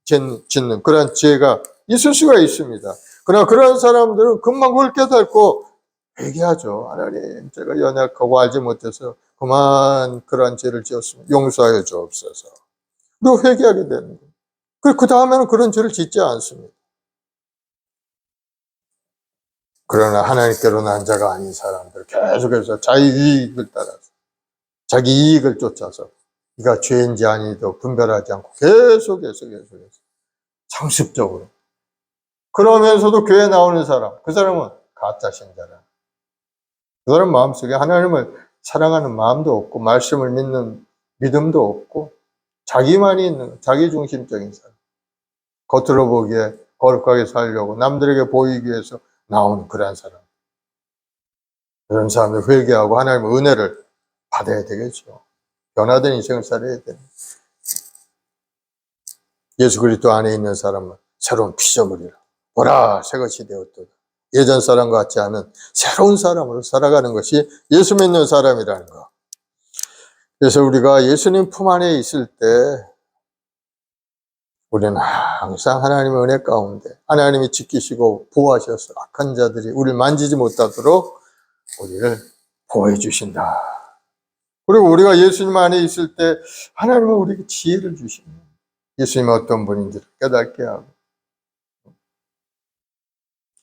짓는 그런 죄가 있을 수가 있습니다. 그러나 그런 사람들은 금방 그걸 깨닫고 회개하죠. 하나님, 제가 연약하고 알지 못해서 그만 그런 죄를 지었습니다. 용서하여 주옵소서. 그리고 회개하게 되는 거예요. 그 다음에는 그런 죄를 짓지 않습니다. 그러나 하나님께로 난 자가 아닌 사람들 계속해서 자기 이익을 따라서 자기 이익을 쫓아서 이가 죄인지 아니도 분별하지 않고 계속해서 상습적으로 그러면서도 교회 나오는 사람, 그 사람은 가짜 신자라. 그 사람 마음속에 하나님을 사랑하는 마음도 없고 말씀을 믿는 믿음도 없고 자기만이 있는 자기 중심적인 사람. 겉으로 보기에 거룩하게 살려고 남들에게 보이기 위해서 나오는 그런 사람. 그런 사람들 회개하고 하나님의 은혜를 받아야 되겠죠. 변화된 인생을 살아야 돼요. 예수 그리스도 안에 있는 사람은 새로운 피조물이라. 보라, 새것이 되었도다. 예전 사람 같지 않은 새로운 사람으로 살아가는 것이 예수 믿는 사람이라는 거. 그래서 우리가 예수님 품 안에 있을 때 우리는 항상 하나님의 은혜 가운데 하나님이 지키시고 보호하셔서 악한 자들이 우리를 만지지 못하도록 우리를 보호해 주신다. 그리고 우리가 예수님 안에 있을 때 하나님은 우리에게 지혜를 주십니다. 예수님이 어떤 분인지를 깨닫게 하고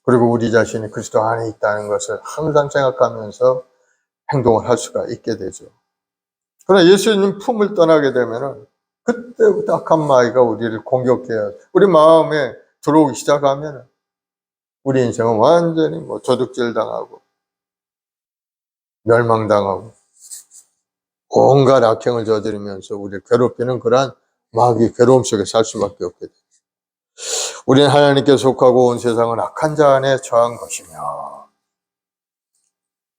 그리고 우리 자신이 그리스도 안에 있다는 것을 항상 생각하면서 행동을 할 수가 있게 되죠. 그러나 예수님 품을 떠나게 되면은 그때부터 악한 마귀가 우리를 공격해야 우리 마음에 들어오기 시작하면은 우리 인생은 완전히 뭐 도둑질 당하고 멸망당하고 온갖 악행을 저지르면서 우리를 괴롭히는 그러한 마귀의 괴로움 속에 살 수밖에 없게 돼요. 우리는 하나님께 속하고 온 세상은 악한 자 안에 처한 것이며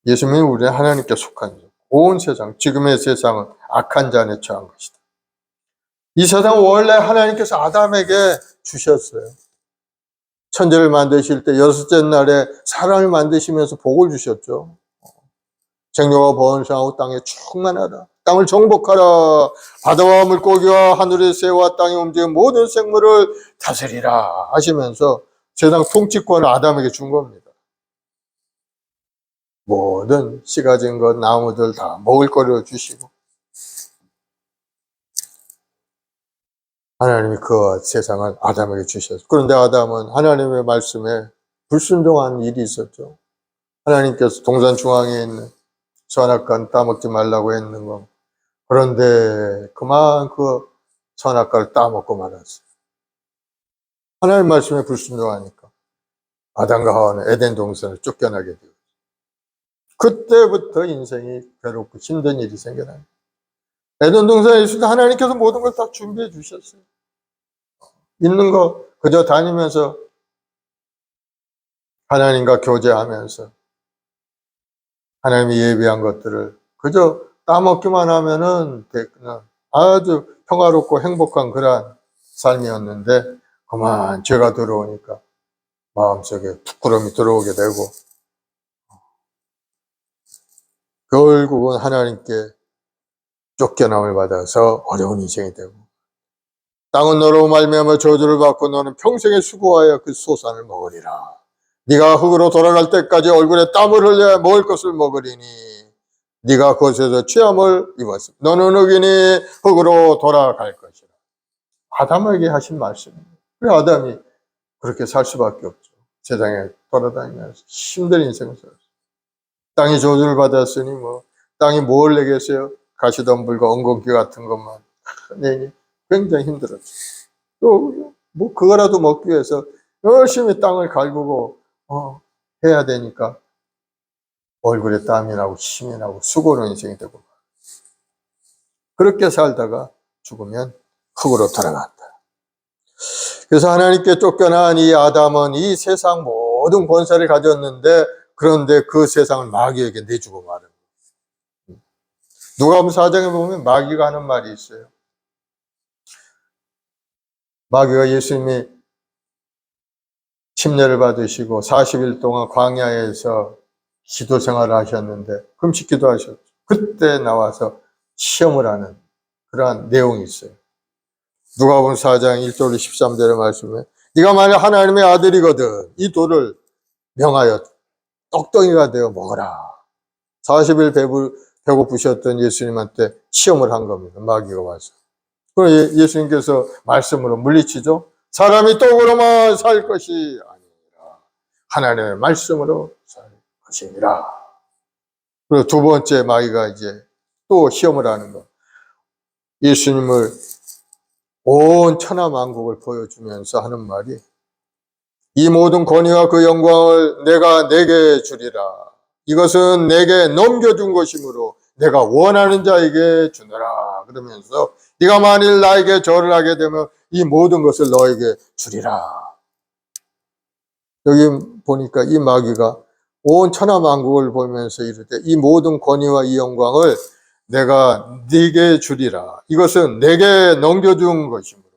예수님이 우리는 하나님께 속한 자, 온 세상, 지금의 세상은 악한 자 안에 처한 것이다. 이 세상은 원래 하나님께서 아담에게 주셨어요. 천지를 만드실 때 여섯째 날에 사람을 만드시면서 복을 주셨죠. 생명과 번성하고 땅에 충만하라. 땅을 정복하라. 바다와 물고기와 하늘의 새와 땅에 움직이는 모든 생물을 다스리라 하시면서 세상 통치권을 아담에게 준 겁니다. 모든 씨 가진 것, 나무들 다 먹을 거리로 주시고 하나님이 그 세상을 아담에게 주셨어요. 그런데 아담은 하나님의 말씀에 불순종한 일이 있었죠. 하나님께서 동산 중앙에 있는 선악과는 따먹지 말라고 했는 거. 그런데 그만 그 선악과를 따먹고 말았어요. 하나님 말씀에 불순종하니까 아담과 하와는 에덴 동산을 쫓겨나게 되고, 그때부터 인생이 괴롭고 힘든 일이 생겨나요. 에덴 동산에 있을 때 하나님께서 모든 걸 다 준비해 주셨어요. 있는 거 그저 다니면서 하나님과 교제하면서 하나님이 예비한 것들을 그저 따먹기만 하면은 아주 평화롭고 행복한 그러한 삶이었는데, 그만 죄가 들어오니까 마음속에 부끄러움이 들어오게 되고 결국은 하나님께 쫓겨남을 받아서 어려운 인생이 되고, 땅은 너로 말미암아 저주를 받고 너는 평생에 수고하여 그 소산을 먹으리라. 네가 흙으로 돌아갈 때까지 얼굴에 땀을 흘려야 먹을 것을 먹으리니 네가 그것에서 취함을 입었으며 너는 흑인이 흙으로 돌아갈 것이라. 아담에게 하신 말씀입니다. 그래 아담이 그렇게 살 수밖에 없죠. 세상에 돌아다니면서 힘든 인생을 살았어요. 땅이 저주를 받았으니 땅이 뭘 내겠어요? 가시덤불과 엉겅퀴 같은 것만 내니 굉장히 힘들었죠. 또 그거라도 먹기 위해서 열심히 땅을 갈구고 해야 되니까 얼굴에 땀이 나고 힘이 나고 수고로운 인생이 되고, 그렇게 살다가 죽으면 흙으로 돌아간다. 그래서 하나님께 쫓겨난 이 아담은 이 세상 모든 권세를 가졌는데, 그런데 그 세상을 마귀에게 내주고 말은 거예요. 누가복음 4장에 보면 마귀가 하는 말이 있어요. 마귀가 예수님이 침례를 받으시고 40일 동안 광야에서 기도 생활을 하셨는데 금식 기도하셨죠. 그때 나와서 시험을 하는 그러한 내용이 있어요. 누가복음 4장 1절 13절의 말씀에 네가 만약 하나님의 아들이거든 이 돌을 명하여 떡덩이가 되어 먹어라. 40일 배고프셨던 예수님한테 시험을 한 겁니다. 마귀가 와서. 그럼 예수님께서 말씀으로 물리치죠. 사람이 떡으로만 살 것이 아니라 하나님의 말씀으로 살 것이니라. 그리고 두 번째 마귀가 이제 또 시험을 하는 거. 예수님을 온 천하만국을 보여주면서 하는 말이 이 모든 권위와 그 영광을 내가 내게 주리라. 이것은 내게 넘겨준 것이므로 내가 원하는 자에게 주노라. 그러면서 네가 만일 나에게 절을 하게 되면 이 모든 것을 너에게 주리라. 여기 보니까 이 마귀가 온 천하만국을 보면서 이르되 이 모든 권위와 이 영광을 내가 네게 주리라. 이것은 내게 넘겨준 것이므로.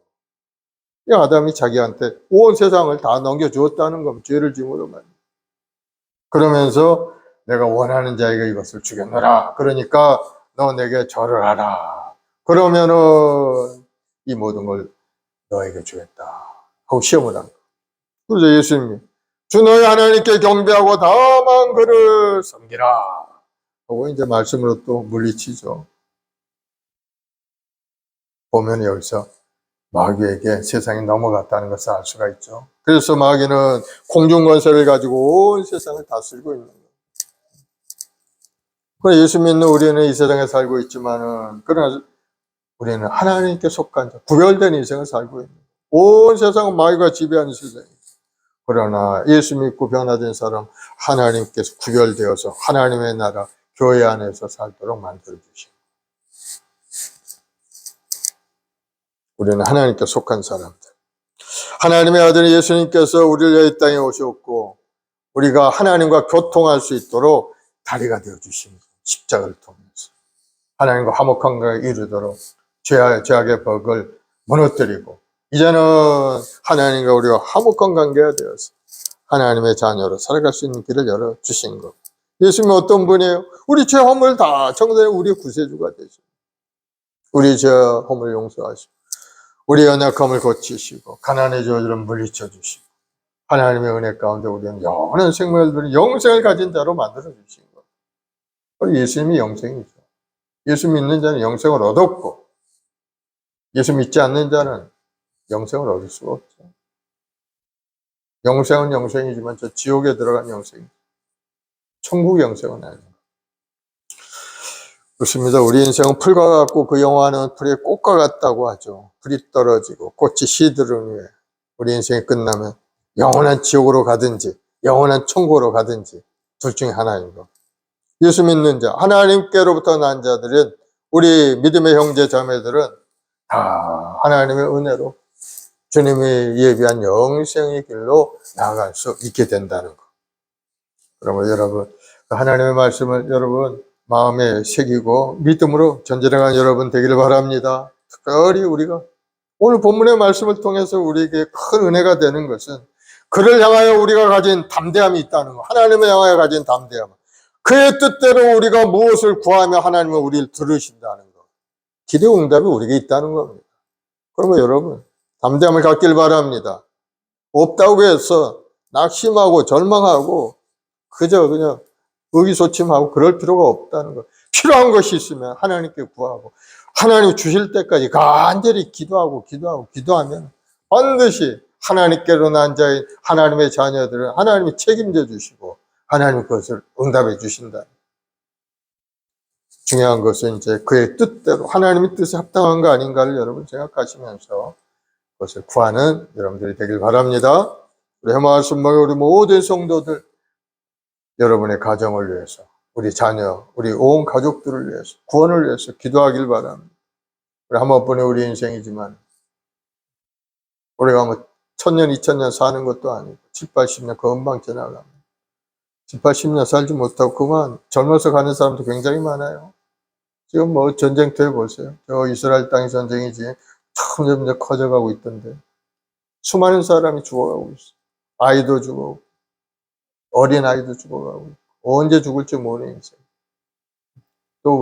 이 아담이 자기한테 온 세상을 다 넘겨주었다는 겁니다. 죄를 지음으로만. 그러면서 내가 원하는 자에게 이것을 주겠노라. 그러니까 너 내게 절을 하라. 그러면은 이 모든 걸 너에게 주겠다 하고 시험을 한 거예요. 그래서 예수님이 주 너희 하나님께 경배하고 다만 그를 섬기라 하고 이제 말씀으로 또 물리치죠. 보면 여기서 마귀에게 세상이 넘어갔다는 것을 알 수가 있죠. 그래서 마귀는 공중권세를 가지고 온 세상을 다스리고 있는 거예요. 그래 예수 믿는 우리는 이 세상에 살고 있지만은 그러나 우리는 하나님께 속한 자, 구별된 인생을 살고 있는 거예요. 온 세상은 마귀가 지배하는 세상이에요. 그러나 예수 믿고 변화된 사람 하나님께서 구별되어서 하나님의 나라 교회 안에서 살도록 만들어 주신 거예요. 우리는 하나님께 속한 사람들. 하나님의 아들 예수님께서 우리를 이 땅에 오셨고 우리가 하나님과 교통할 수 있도록 다리가 되어 주신 거예요. 십자가를 통해서 하나님과 화목한 것에 이르도록 죄악의 법을 무너뜨리고 이제는 하나님과 우리가 화목한 관계가 되어서 하나님의 자녀로 살아갈 수 있는 길을 열어주신 것. 예수님은 어떤 분이에요? 우리 죄 허물 다 청산해 우리의 구세주가 되시고 우리 죄 허물 용서하시고 우리 연약함을 고치시고 가난의 저주를 물리쳐 주시고 하나님의 은혜 가운데 우리는 영원한 생명을 누리는 영생을 가진 자로 만들어 주신 것. 예수님이 영생이죠. 예수 믿는 자는 영생을 얻었고 예수 믿지 않는 자는 영생을 얻을 수가 없죠. 영생은 영생이지만 저 지옥에 들어간 영생이 천국 영생은 아니에요. 그렇습니다. 우리 인생은 풀과 같고 그 영화는 풀의 꽃과 같다고 하죠. 풀이 떨어지고 꽃이 시드른 후에 우리 인생이 끝나면 영원한 지옥으로 가든지 영원한 천국으로 가든지 둘 중에 하나인 거. 예수 믿는 자, 하나님께로부터 난 자들은, 우리 믿음의 형제 자매들은 다 하나님의 은혜로 주님이 예비한 영생의 길로 나아갈 수 있게 된다는 거. 그러면 여러분, 하나님의 말씀을 여러분 마음에 새기고 믿음으로 전진해간 여러분 되기를 바랍니다. 특별히 우리가 오늘 본문의 말씀을 통해서 우리에게 큰 은혜가 되는 것은 그를 향하여 우리가 가진 담대함이 있다는 거. 하나님을 향하여 가진 담대함. 그의 뜻대로 우리가 무엇을 구하며 하나님은 우리를 들으신다는 거. 기도 응답이 우리에게 있다는 겁니다. 그러면 여러분 담대함을 갖길 바랍니다. 없다고 해서 낙심하고 절망하고 그냥 의기소침하고 그럴 필요가 없다는 거. 필요한 것이 있으면 하나님께 구하고 하나님 주실 때까지 간절히 기도하면 반드시 하나님께로 난 자인 하나님의 자녀들은 하나님이 책임져 주시고 하나님 그것을 응답해 주신다. 중요한 것은 이제 그의 뜻대로 하나님의 뜻에 합당한 거 아닌가를 여러분 생각하시면서 그것을 구하는 여러분들이 되길 바랍니다. 우리 해마을 순방의 우리 모든 성도들, 여러분의 가정을 위해서, 우리 자녀, 우리 온 가족들을 위해서, 구원을 위해서 기도하길 바랍니다. 우리 한 번뿐의 우리 인생이지만 우리가 뭐 1000년, 2000년 사는 것도 아니고 7, 80년 금방 지나갑니다. 7, 80년 살지 못하고 그만 젊어서 가는 사람도 굉장히 많아요. 지금 뭐 전쟁터에 보세요. 저 이스라엘 땅의 전쟁이지 점점 커져가고 있던데 수많은 사람이 죽어가고 있어. 아이도 죽어가고 어린 아이도 죽어가고 언제 죽을지 모르는 인생. 또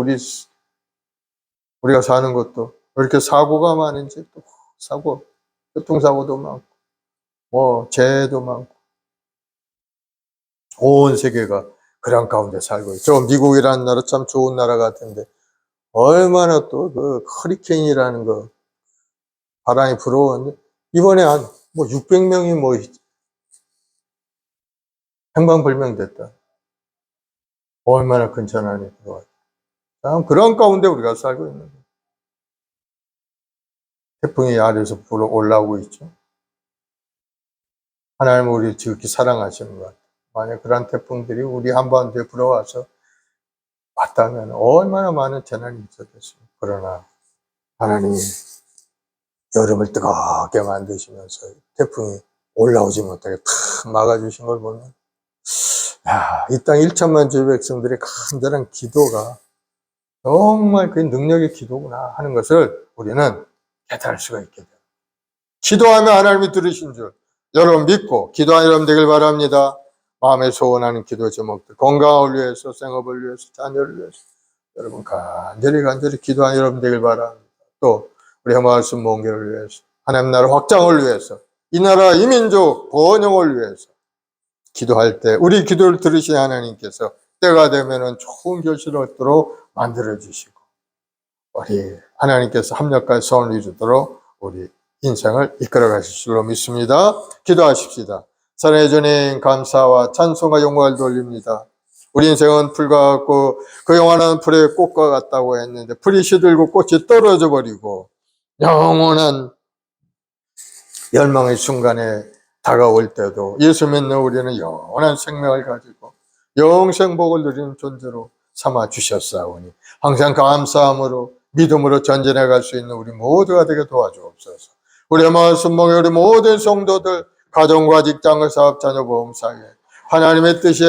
우리가 사는 것도 왜 이렇게 사고가 많은지, 또 교통사고도 많고 뭐 재해도 많고 온 세계가 그런 가운데 살고 있죠. 미국이라는 나라 참 좋은 나라 같은데 얼마나 또 그 허리케인이라는 거 바람이 불어오는데 이번에 한 뭐 600명이 뭐 행방불명됐다. 얼마나 큰 재난이 들어왔다. 참 그런 가운데 우리가 살고 있는 거예요. 태풍이 아래에서 불어 올라오고 있죠. 하나님은 우리 지극히 사랑하시는 것 같아요. 만약 그런 태풍들이 우리 한반도에 불어와서 왔다면 얼마나 많은 재난이 있었겠습니까? 그러나 하나님이 여름을 뜨겁게 만드시면서 태풍이 올라오지 못하게 탁 막아주신 걸 보면 이 땅 1천만 주의 백성들의 간절한 기도가 정말 그 능력의 기도구나 하는 것을 우리는 깨달을 수가 있게 돼요. 기도하면 하나님이 들으신 줄 여러분 믿고 기도하는 여러분 되길 바랍니다. 마음에 소원하는 기도 제목들, 건강을 위해서, 생업을 위해서, 자녀를 위해서 여러분 간절히 기도하는 여러분 되길 바랍니다. 또 우리 해마을 순복음교회를 위해서, 하나님 나라 확장을 위해서, 이 나라 이 민족 번영을 위해서 기도할 때 우리 기도를 들으신 하나님께서 때가 되면은 좋은 결실을 얻도록 만들어 주시고 우리 하나님께서 합력과 선을 이루도록 우리 인생을 이끌어 가실 줄로 믿습니다. 기도하십시다. 사랑의 주님, 감사와 찬송과 영광을 돌립니다. 우리 인생은 풀과 같고 그 영원한 풀의 꽃과 같다고 했는데 풀이 시들고 꽃이 떨어져 버리고 영원한 멸망의 순간에 다가올 때도 예수 믿는 우리는 영원한 생명을 가지고 영생복을 누리는 존재로 삼아 주셨사오니 항상 감사함으로 믿음으로 전진해 갈 수 있는 우리 모두가 되게 도와주옵소서. 우리 해마을 순복음의 우리 모든 성도들, 가정과 직장과 사업, 자녀, 보험, 사회 하나님의 뜻이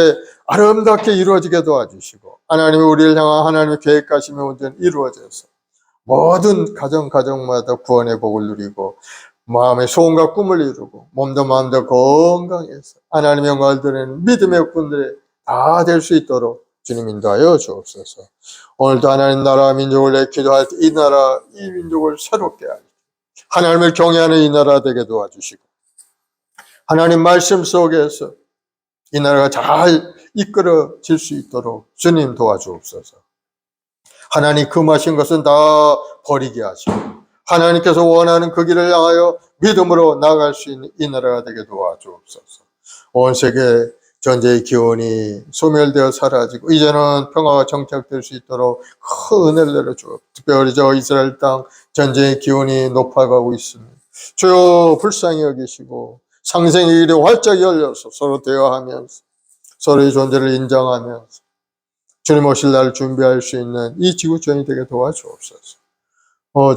아름답게 이루어지게 도와주시고 하나님이 우리를 향한 하나님의 계획하심이 온전히 이루어져서 모든 가정마다 구원의 복을 누리고 마음의 소원과 꿈을 이루고 몸도 마음도 건강해서 하나님의 영광을 드리는 믿음의 분들이 다 될 수 있도록 주님 인도하여 주옵소서. 오늘도 하나님 나라 민족을 위해 기도할 때 이 나라 이 민족을 새롭게 하시고 하나님을 경외하는 이 나라 되게 도와주시고 하나님 말씀 속에서 이 나라가 잘 이끌어질 수 있도록 주님 도와주옵소서. 하나님 금하신 것은 다 버리게 하시고 하나님께서 원하는 그 길을 향하여 믿음으로 나아갈 수 있는 이 나라가 되게 도와주옵소서. 온 세계 전쟁의 기온이 소멸되어 사라지고 이제는 평화가 정착될 수 있도록 큰 은혜를 내려주옵소서. 특별히 저 이스라엘 땅 전쟁의 기온이 높아가고 있습니다. 주여 불쌍히 여기시고 상생의 길이 활짝 열려서 서로 대화하면서 서로의 존재를 인정하면서 주님 오실 날 준비할 수 있는 이 지구촌이 되게 도와주옵소서.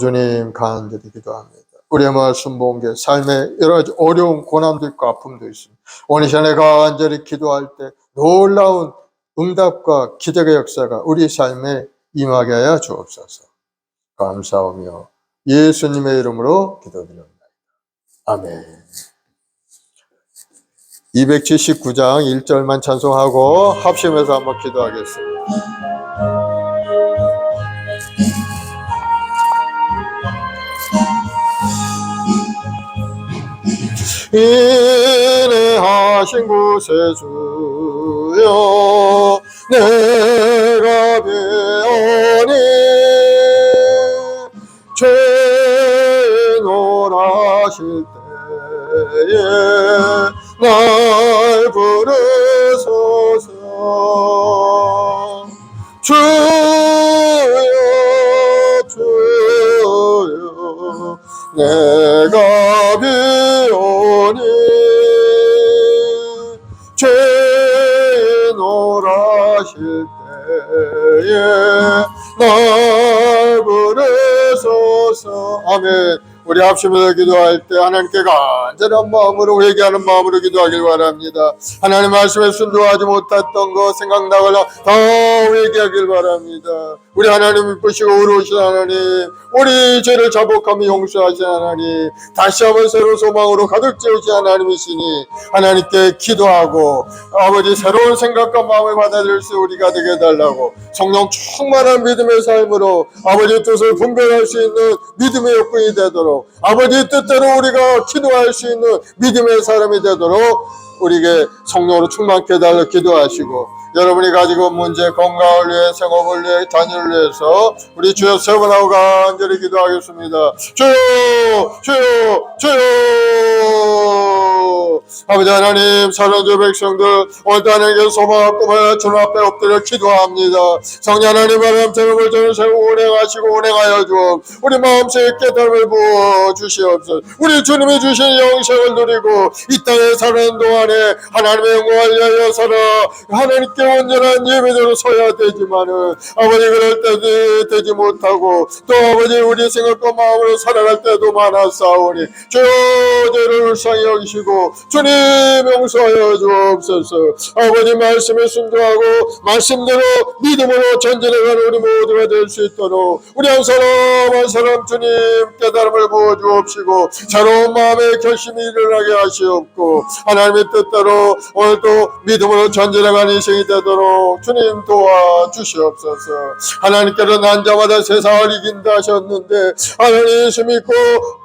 주님 간절히 기도합니다. 우리의 말씀 본 게 삶에 여러 가지 어려운 고난도 있고 아픔도 있습니다. 오늘 시간에 간절히 기도할 때 놀라운 응답과 기적의 역사가 우리 삶에 임하게 하여 주옵소서. 감사하며 예수님의 이름으로 기도드립니다. 아멘. 279장 1절만 찬송하고 합심해서 한번 기도하겠습니다. 인내하신 곳에 주여 내가 배우니 죄 놀라실 때에 날 부르소서. 주여 주여 내가 비오니 죄 놀라실 때에 날 부르소서. 아멘. 우리 합심해서 기도할 때 하나님께 간절한 마음으로 회개하는 마음으로 기도하길 바랍니다. 하나님 말씀에 순종하지 못했던 거 생각나거나 더 회개하길 바랍니다. 우리 하나님 이쁘시고 의로우신 하나님, 우리 죄를 자복하며 용서하신 하나님, 다시 한번 새로운 소망으로 가득 채우신 하나님이시니 하나님께 기도하고 아버지 새로운 생각과 마음을 받아들일 수 우리가 되게 해달라고 성령 충만한 믿음의 삶으로 아버지 뜻을 분별할 수 있는 믿음의 역군이 되도록 아버지 뜻대로 우리가 기도할 수 있는 믿음의 사람이 되도록 우리에게 성령으로 충만케 해달라 기도하시고, 여러분이 가지고 문제, 건강을 위해, 생업을 위해, 자녀를 위해서 우리 주여 세 번 하고 간절히 기도하겠습니다. 주여 주여 주여. 아버지 하나님, 사랑주 백성들 오늘도 하나님께 소망과 꿈을 주님 앞에 엎드려 기도합니다. 성령 하나님 바람처럼 저를 세우고 운행하시고 운행하여 주옵. 우리 마음속에 깨달음을 부어 주시옵소서. 우리 주님이 주신 영생을 누리고 이 땅에 사는 동안에 하나님의 영광을 위하여 살아 하나님께 온전한 예배대로 서야 되지만은 아버지 그럴 때도 되지 못하고 또 아버지 우리 생각과 마음으로 살아갈 때도 많았사오니 주여 죄를 불쌍히 여기시고 주님 용서하여 주옵소서. 아버지 말씀에 순종하고 말씀대로 믿음으로 전진해가는 우리 모두가 될 수 있도록 우리 한 사람 한 사람 주님 깨달음을 부어 주옵시고 새로운 마음의 결심이 일어나게 하시옵고 하나님의 뜻대로 오늘도 믿음으로 전진해가는 인생이 되도록 주님 도와주시옵소서. 하나님께서 난 자마다 세상을 이긴다 하셨는데 하나님 예수 믿고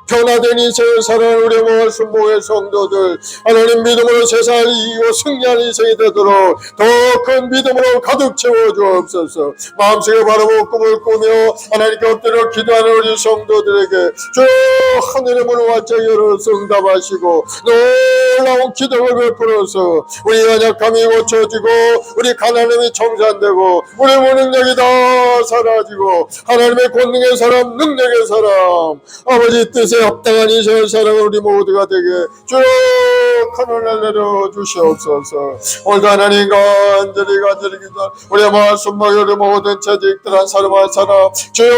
변화된 인생을 살아가는 우리 모든 순복의 성도들 하나님 믿음으로 세상을 이기고 승리하는 인생이 되도록 더 큰 믿음으로 가득 채워주옵소서. 마음속에 바라보고 꿈을 꾸며 하나님께 엎드려 기도하는 우리 성도들에게 주 하늘의 문을 활짝 열어서 응답하시고 놀라운 기적을 베풀어서 우리 연약함이 고쳐지고 우리 가난함이 청산되고 우리 무능력이 다 사라지고 하나님의 권능의 사람 능력의 사람 아버지 뜻에 합당한 인생을 살아가는 우리 모두가 되게 쭉 하늘을 내려 주시옵소서. 오늘도 하나님 간절히 기도 우리의 마음 손목에 우리 모든 재직들 한 사람 한 사람 주여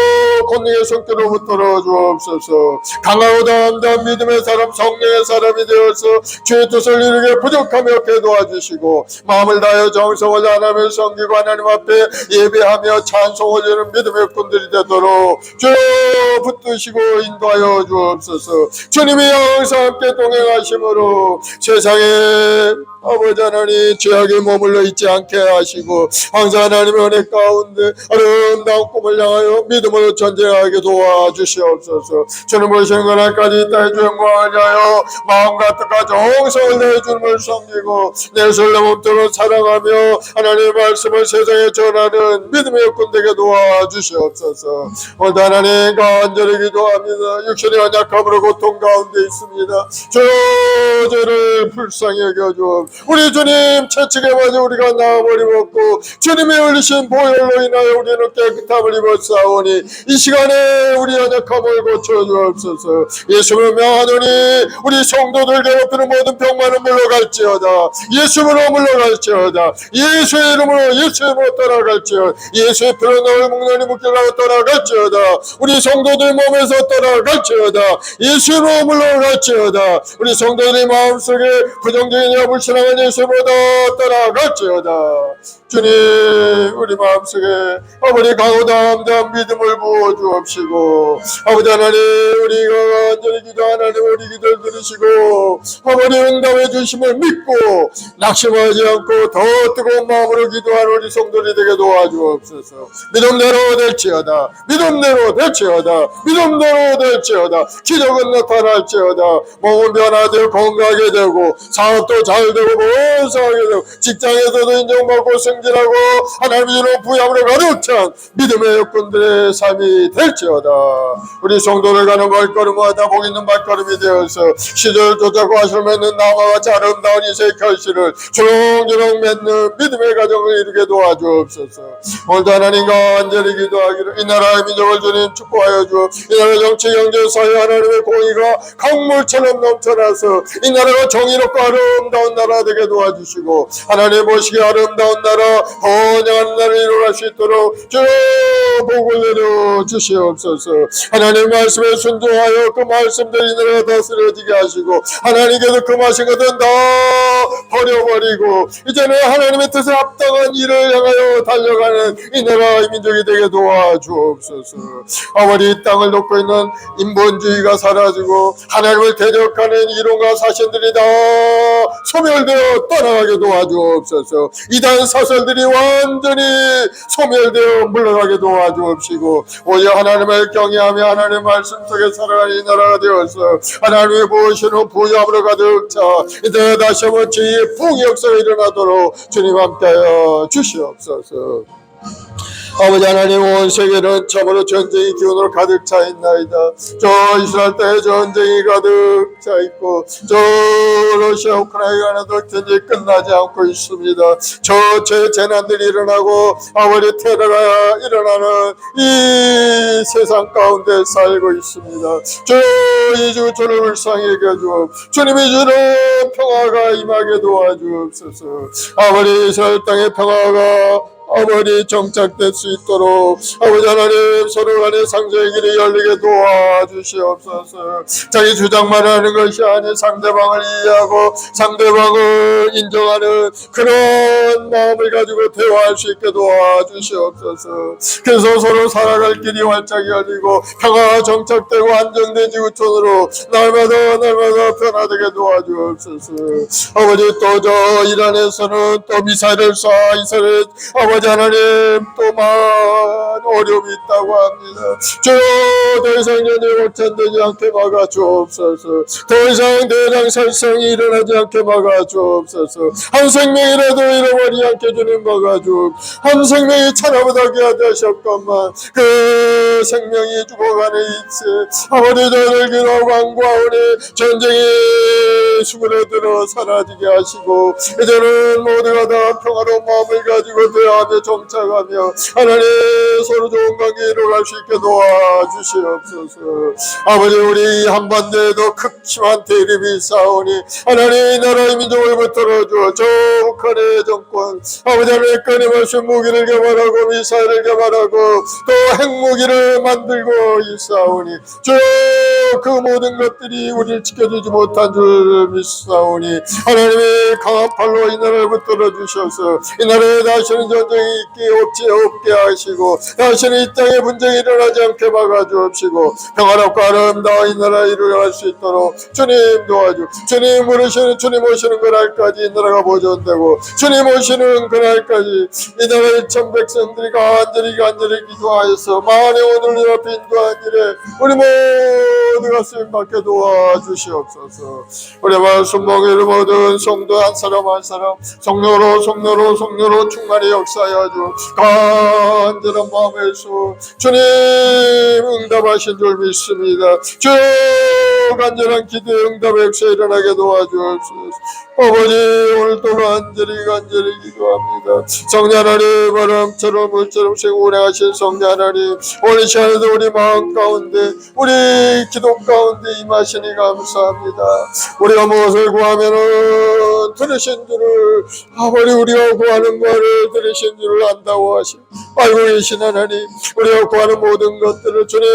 권능의 손길로부터 주옵소서. 강하고 담대한 믿음의 사람 성령의 사람이 되어서 주의 뜻을 이루게 부족하며 도와주시고 마음을 다하여 정성을 다하며 섬기고 하나님 앞에 예배하며 찬송 올리는 믿음의 분들이 되도록 주여 붙드시고 인도하여 주옵소서. 주님이 항상 함께 동행하심으로 세상에 아버지 하나님 죄악에 머물러 있지 않게 하시고 항상 하나님의 은혜 가운데 아름다운 꿈을 향하여 믿음으로 전쟁하게 도와주시옵소서. 주님 오시는 그날까지 이 땅의 영광을 위하여 마음과 뜻과 정성을 내 주님을 섬기고 내 설레 몸처럼 사랑하며 하나님의 말씀을 세상에 전하는 믿음의 역군 되게 도와주시옵소서. 오늘도 하나님 간절히 기도합니다. 육신의 연약함으로 고통 가운데 있습니다. 죄를 불쌍히 여겨주옵. 우리 주님 채찍에 맞아 우리가 나음을 입었고 주님의 흘리신 보혈로 인하여 우리는 깨끗함을 입었사오니 이 시간에 우리 연약함을 고쳐주옵소서. 예수를 명하노니 우리 성도들 괴롭히는 모든 병만은 물러갈지어다. 예수로 물러갈지어다. 예수의 이름으로 떠나갈지어다. 예수의 피로 너를 묵는이 묶이려고 떠나갈지어다. 우리 성도들 몸에서 떠나갈지어다. 예수로 물러갈지어다. 우리 성도들의 마음속에 부정적이냐 불신앙한 예수보다 떠나갈지어다. 주님 우리 마음속에 아버지 강호담대한 믿음을 부어주옵시고 아버지 하나님 우리가 간절히 기도하나님 우리 기도를 들으시고 아버지 응답해 주심을 믿고 낙심하지 않고 더 뜨거운 마음으로 기도하는 우리 성도들이 되게 도와주옵소서. 믿음대로 될지어다. 믿음대로 될지어다. 믿음대로 될지어다. 기적은 나타날지어다. 몸은 변화되고 건강하게 되고 사업도 잘 되고 번성하게 되고 직장에서도 인정받고 승진하고 하나님의 이름 부양으로 가득 찬 믿음의 여건들의 삶이 될지어다. 우리 성도들 가는 발걸음마다 복 있는 발걸음이 되어서 시절 조작과 하실 맺는 나와 같이 아름다운 이세 결실을 조롱조롱 맺는 믿음의 가정을 이루게 도와주옵소서. 오늘도 하나님과 간절히 기도하기를 이 나라의 민족을 주님 축복하여 주옵. 이 나라 정치 경제 사회 하나님의 공의가 강물처럼 넘쳐나서 이 나라가 정의롭고 아름다운 나라 되게 도와주시고 하나님 보시기에 아름다운 나라 번영한 나라를 이루어갈 수 있도록 주 복을 내려 주시옵소서. 하나님 말씀에 순종하여 그 말씀대로 이 나라가 다스려지게 하시고 하나님께서 금하신 것은 다 버려버리고 이제는 하나님의 뜻에 합당한 일을 향하여 달려가는 이 나라의 민족이 되게 도와주옵소서. 아버지 이 땅을 놓고 있는 인본주의가 사라지고 하나님을 대적하는 이론과 사신들이 다 소멸되어 떠나가게 도와주옵소서. 이단 사설들이 완전히 소멸되어 물러가게 도와주옵시고 오직 하나님을 경외하며 하나님의 말씀 속에 살아가는 이 나라가 되어서 하나님의 보시는 부여함으로 가득 차 이제 다시 한번 제 풍역사가 일어나도록 주님 함께하여 주시옵소서. 아버지 하나님 온 세계는 참으로 전쟁의 기운으로 가득 차 있나이다. 저 이스라엘 땅에 전쟁이 가득 차 있고 저 러시아 우크라이나도 전쟁이 끝나지 않고 있습니다. 저 재난들이 일어나고 아버지 테러가 일어나는 이 세상 가운데 살고 있습니다. 저 이주 주를 불쌍히 여겨주옵. 주님이 주는 평화가 임하게 도와주옵소서. 아버지 이스라엘 땅의 평화가 아버지 정착될 수 있도록 아버지 하나님 서로 간의 상생의 길이 열리게 도와주시옵소서. 자기 주장만 하는 것이 아닌 상대방을 이해하고 상대방을 인정하는 그런 마음을 가지고 대화할 수 있게 도와주시옵소서. 그래서 서로 살아갈 길이 활짝 열리고 평화가 정착되고 안정된 지구촌으로 날마다 변화되게 도와주옵소서. 아버지 또 저 이란에서는 또 미사일을 쏴 이스라엘 아버지 하나님 또한 어려움이 있다고 합니다. 주여 더 이상 전쟁이 확산되지 않게 막아주옵소서. 더 이상 대량 살상이 일어나지 않게 막아주옵소서. 한 생명이라도 잃어버리지 않게 주님 막아주옵. 한 생명이 천하보다 귀하다 하셨건만 그 생명이 죽어가는 이체 아버지 저를 기도하고 간구하오니 전쟁이 수그러들어 사라지게 하시고 이제는 모두가 다 평화로운 마음을 가지고 대화하며 정착하며 하나님 서로 좋은 관계 이루어갈 수 있게 도와주시옵소서. 아버지 우리 한반도에도 극심한 대립이 싸우니 하나님 나라의 민족을 붙들어주어 저 북한의 정권 아버지 하나님 끊임없이 무기를 개발하고 미사일을 개발하고 또 핵무기를 만들고 있사오니 주여 그 모든 것들이 우리를 지켜주지 못한 줄 믿사오니 하나님의 강한 팔로 이 나라를 붙들어 주셔서 이 나라에 다시는 전쟁이 없게 하시고 다시는 이 땅에 분쟁이 일어나지 않게 막아주옵시고 평화롭고 아름다운 이 나라 이루어갈 수 있도록 주님 도와주. 주님 오시는 그날까지 이 나라가 보존되고 주님 오시는 그날까지 이 나라의 천 백성들이 간절히 기도하여서 만에 오늘이나 빈도한 일에 우리 모두가 쓰임받게 도와주시옵소서. 우리 말씀 먹이를 모든 성도 한 사람 한 사람 성령으로 충만히 역사하여 주 간절한 마음에서 주님 응답하신 줄 믿습니다. 주 간절한 기도의 응답의 역사 일어나게 도와주옵소서. 아버지 오늘도 간절히 기도합니다. 성령 하나님 바람처럼 물처럼 세고 운행하신 성령 하나님 오늘 이 시간에도 우리 마음 가운데 우리 기도 가운데 임하시니 감사합니다. 우리가 무엇을 구하면은 들으신 줄을 아버지 우리가 구하는 것을 들으신 줄을 안다고 하시고 알고 계신 하나님 우리가 구하는 모든 것들을 주님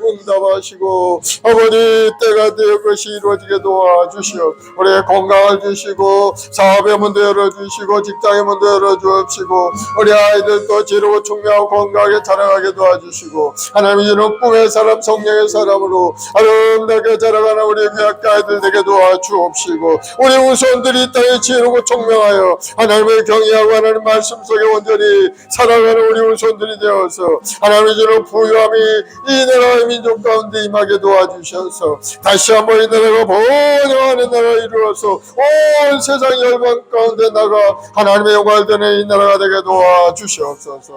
응답하시고 아버지 때가 되어 그것이 이루어지게 도와주시오. 우리의 건강을 주시고 사업의 문도 열어주시고 직장의 문도 열어주옵시고 우리 아이들도 지르고 총명하고 건강하게 자라가게 도와주시고 하나님이 주는 꿈의 사람 성령의 사람으로 아름답게 자라가는 우리 귀학교 아이들 되게 도와주옵시고 우리 후손들이 이 땅에 지르고 총명하여 하나님을 경외하고 하나님 말씀 속에 온전히 살아가는 우리 후손들이 되어서 하나님이 주는 부유함이 이 나라의 민족 가운데 임하게 도와주셔서 다시 한번 이 나라가 번영하는 나라를 이루어서 온 세상 열방 가운데 나가 하나님의 영광을 드는 이 나라가 되게 도와주시옵소서.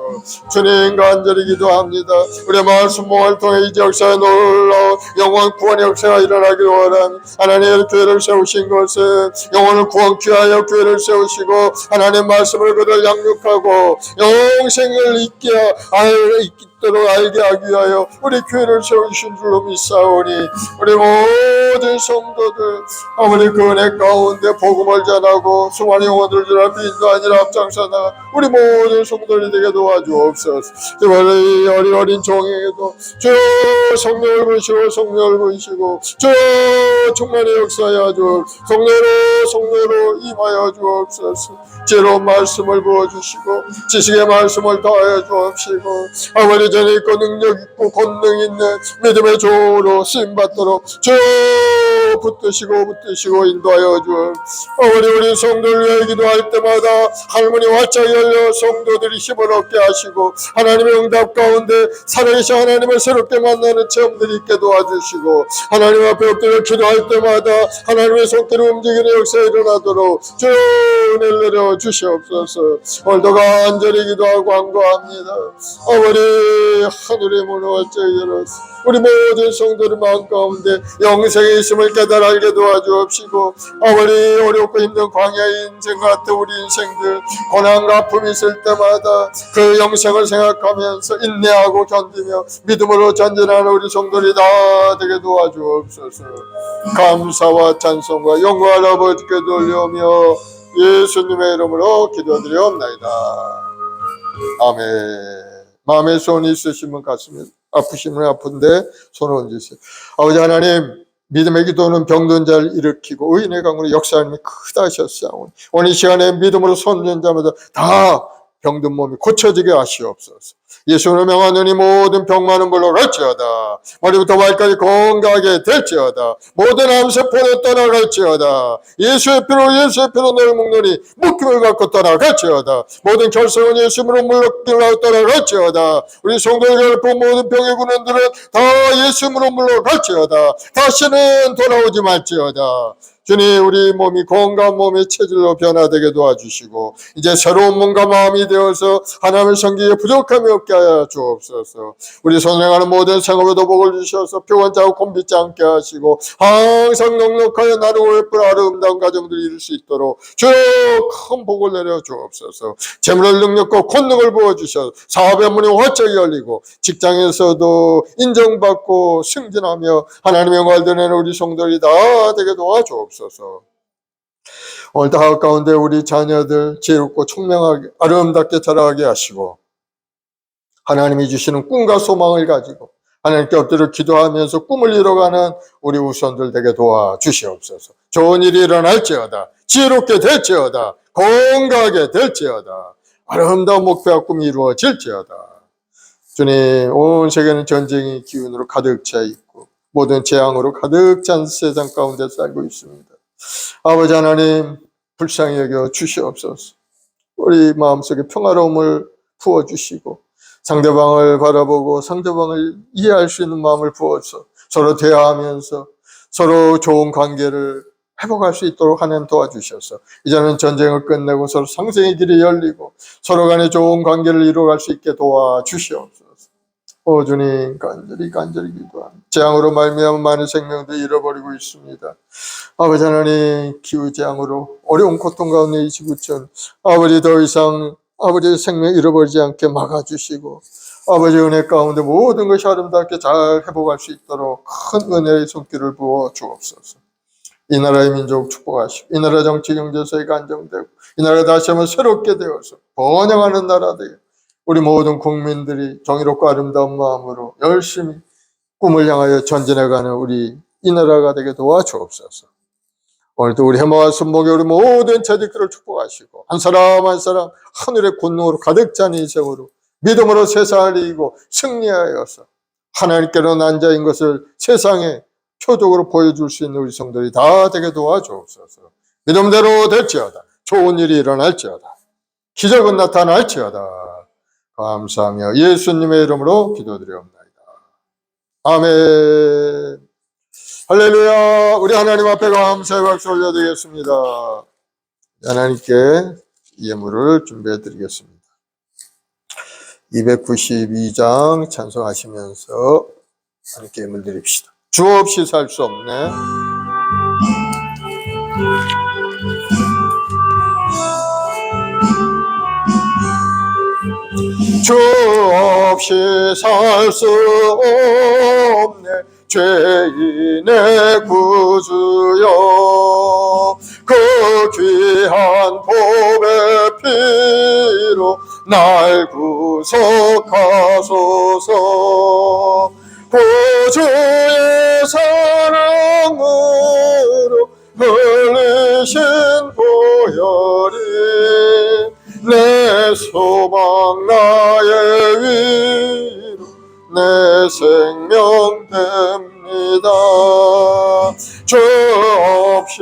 주님 간절히 기도합니다. 우리의 말씀 모험을 통해 이 역사에 놀라운 영원 구원의 역사가 일어나기를 원합니다. 하나님의 교회를 세우신 것은 영혼을 구원케 하여 교회를 세우시고 하나님의 말씀을 그들 양육하고 영생을 있도록 알게 하기 위하여 우리 교회를 세우신 줄로 믿사오니 우리 모든 성도들 아버지 그 은혜 가운데 복음을 전하고 수많은 영혼들 주라 빈도 아니라 앞장서 나가 우리 모든 성도들이 되게 도와주옵소서. 정말 이 어린 종에게도 주여 성령을 부으시고 주여 충만히 역사하여 주옵소서. 성령으로 임하여 주옵소서. 지혜로운 말씀을 부어주시고 지식의 말씀을 더하여 주옵시고 아버지 전에 있고 능력 있고 권능 있는 믿음의 조로 쓰임받도록 주여 붙드시고 인도하여 주옵소서. 아버지 우리 성도를 위해 기도할 때마다 할머니 활짝 열려 성도들이 힘을 얻게 하시고 하나님의 응답 가운데 살아계신 하나님을 새롭게 만나는 체험들이 있게 도와주시고 하나님 앞에 엎드려 기도할 때마다 하나님의 손길을 움직이는 역사가 일어나도록 주여 은혜를 내려 주시옵소서. 오늘도 간절히 기도하고 간구합니다. 아버지 하늘의 문을 활짝 열어서 우리 모든 성도들 마음 가운데 영생의 있음을 깨달아 알게 도와주옵시고 아버지 어렵고 힘든 광야의 인생 같은 우리 인생들 고난과 아픔이 있을 때마다 그 영생을 생각하면서 인내하고 견디며 믿음으로 전진하는 우리 성도들이 다 되게 도와주옵소서. 감사와 찬송과 영광을 아버지께 돌려오며 예수님의 이름으로 기도드리옵나이다. 아멘. 마음에 소원이 있으시면 가슴이 아프시면 아픈데 손을 얹으세요. 아버지 하나님 믿음의 기도는 병든 자를 일으키고 의인의 강으로 역사하님이 크다 하셨사오니 오늘 이 시간에 믿음으로 손든 자마다 다 병든 몸이 고쳐지게 하시옵소서. 예수로 명하노니 모든 병 많은 걸로 갈지어다. 머리부터 발까지 건강하게 될지어다. 모든 암세포는 떠나갈지어다. 예수의 피로 너를 먹노니 묶임을 갖고 떠나갈지어다. 모든 결석은 예수로 물러가고 떠나갈지어다. 우리 성도를 괴롭힌 모든 병의 군원들은 다 예수로 물러갈지어다. 다시는 돌아오지 말지어다. 주님 우리 몸이 건강한 몸의 체질로 변화되게 도와주시고 이제 새로운 몸과 마음이 되어서 하나님의 성기에 부족함이 없게 하여 주옵소서. 우리 선행하는 모든 생업에도 복을 주셔서 피곤자고 곤비지 않게 하시고 항상 넉넉하여 나누고 예쁜 아름다운 가정들을 이룰 수 있도록 주여 큰 복을 내려 주옵소서. 재물을 능력과 권능을 부어주셔서 사업의 문이 활짝 열리고 직장에서도 인정받고 승진하며 하나님의 영광을 드러내는 우리 성도들이 다 되게 도와주옵소서. 오늘 다 가운데 우리 자녀들 지혜롭고 총명하게 아름답게 자라게 하시고 하나님이 주시는 꿈과 소망을 가지고 하나님께 엎드려 기도하면서 꿈을 이뤄가는 우리 후손들 되게 도와주시옵소서. 좋은 일이 일어날지어다. 지혜롭게 될지어다. 건강하게 될지어다. 아름다운 목표와 꿈이 이루어질지어다. 주님 온 세계는 전쟁의 기운으로 가득 차 있고 모든 재앙으로 가득 찬 세상 가운데 살고 있습니다. 아버지 하나님 불쌍히 여겨 주시옵소서. 우리 마음속에 평화로움을 부어주시고 상대방을 바라보고 상대방을 이해할 수 있는 마음을 부어서 서로 대화하면서 서로 좋은 관계를 회복할 수 있도록 하나님 도와주셔서 이제는 전쟁을 끝내고 서로 상생의 길이 열리고 서로 간에 좋은 관계를 이루어갈 수 있게 도와주시옵소서. 오 주님, 간절히 기도합니다. 재앙으로 말미암아 많은 생명도 잃어버리고 있습니다. 아버지 하나님, 기후재앙으로 어려운 고통 가운데 이 지구촌 아버지 더 이상 아버지의 생명 잃어버리지 않게 막아주시고 아버지 은혜 가운데 모든 것이 아름답게 잘 회복할 수 있도록 큰 은혜의 손길을 부어 주옵소서. 이 나라의 민족 축복하시고 이 나라 정치 경제사회가 안정되고 이 나라 다시 한번 새롭게 되어서 번영하는 나라 되게 우리 모든 국민들이 정의롭고 아름다운 마음으로 열심히 꿈을 향하여 전진해가는 우리 이 나라가 되게 도와주옵소서. 오늘도 우리 해마와 순목의 우리 모든 자식들을 축복하시고 한 사람 한 사람 하늘의 권능으로 가득 찬 인생으로 믿음으로 세상을 이기고 승리하여서 하나님께로 난 자인 것을 세상에 표적으로 보여줄 수 있는 우리 성도들이 다 되게 도와주옵소서. 믿음대로 될지어다. 좋은 일이 일어날지어다. 기적은 나타날지어다. 감사하며 예수님의 이름으로 기도드리옵나이다. 아멘. 할렐루야. 우리 하나님 앞에 감사의 박수 올려드리겠습니다. 하나님께 예물을 준비해 드리겠습니다. 292장 찬송하시면서 하나님께 예물 드립시다. 주 없이 살 수 없네. 주 없이 살 수 없네. 죄인의 구주여 그 귀한 보배 피로 날 구속하소서. 구주의 사랑으로 흘리신 보혈이 내 소망 나의 위로 내 생명 됩니다. 주 없이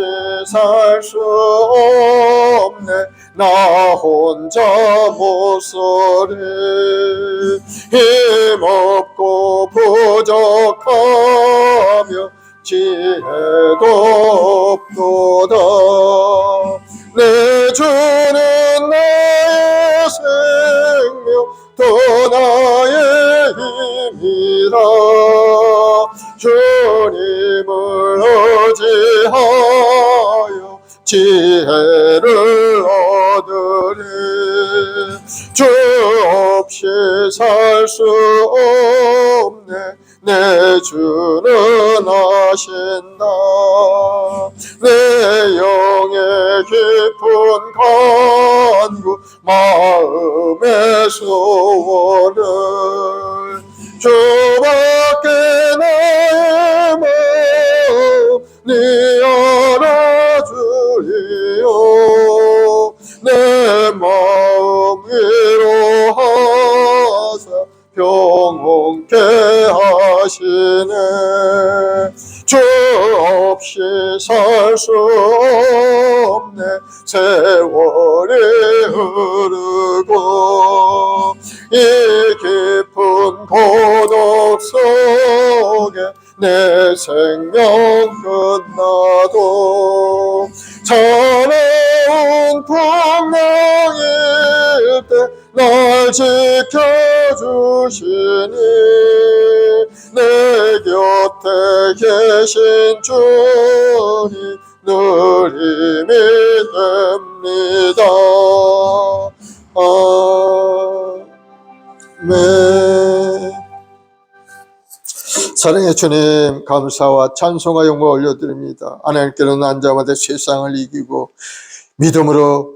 살 수 없네. 나 혼자 못 서리. 힘없고 부족하며 지혜도 없도다. 내 주는 나의 생명 또 나의 힘이라. 주님을 의지하여 지혜를 얻으리. 주 없이 살 수 없네. 내 주는 아신다. 내 영의 깊은 간구 마음의 소원을 주밖에 나의 마음 네 알아주리요. 내 마음 위로하사 평온케 하시네. 주 없이 살 수 없네. 세월이 흐르고 이 깊은 고독 속에 내 생명 끝나도 차가운 풍랑일 때 날 지켜주시니 내 곁에 계신 주님 늘 힘이 됩니다. 아멘. 사랑의 주님, 감사와 찬송과 영광 올려드립니다. 하나님께로는 앉아마다 세상을 이기고 믿음으로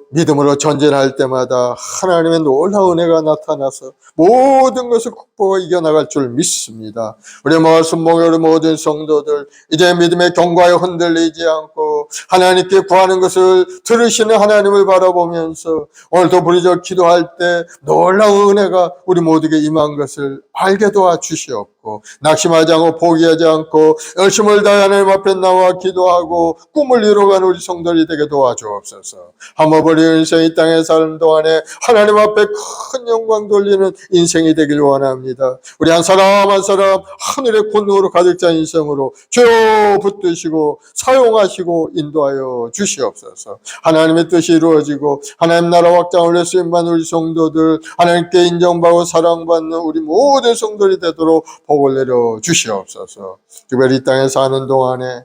전진할 때마다 하나님의 놀라운 은혜가 나타나서 모든 것을 극복하고 이겨나갈 줄 믿습니다. 우리 말씀 목에 우리 모든 성도들 이제 믿음의 경과에 흔들리지 않고 하나님께 구하는 것을 들으시는 하나님을 바라보면서 오늘도 부르짖어 기도할 때 놀라운 은혜가 우리 모두에게 임한 것을 알게 도와주시옵고 낙심하지 않고 포기하지 않고 열심을 다해 하나님 앞에 나와 기도하고 꿈을 이루어가는 우리 성도들이 되게 도와주옵소서. 한번 우리 인생 이 땅에 사는 동안에 하나님 앞에 큰 영광 돌리는 인생이 되길 원합니다. 우리 한 사람 한 사람 하늘의 권능으로 가득 찬 인생으로 주여 붙드시고 사용하시고 인도하여 주시옵소서. 하나님의 뜻이 이루어지고 하나님 나라 확장을 위해 쓰임받는 우리 성도들, 하나님께 인정받고 사랑받는 우리 모든 성도들이 되도록 복을 내려 주시옵소서. 특별히 이 땅에 사는 동안에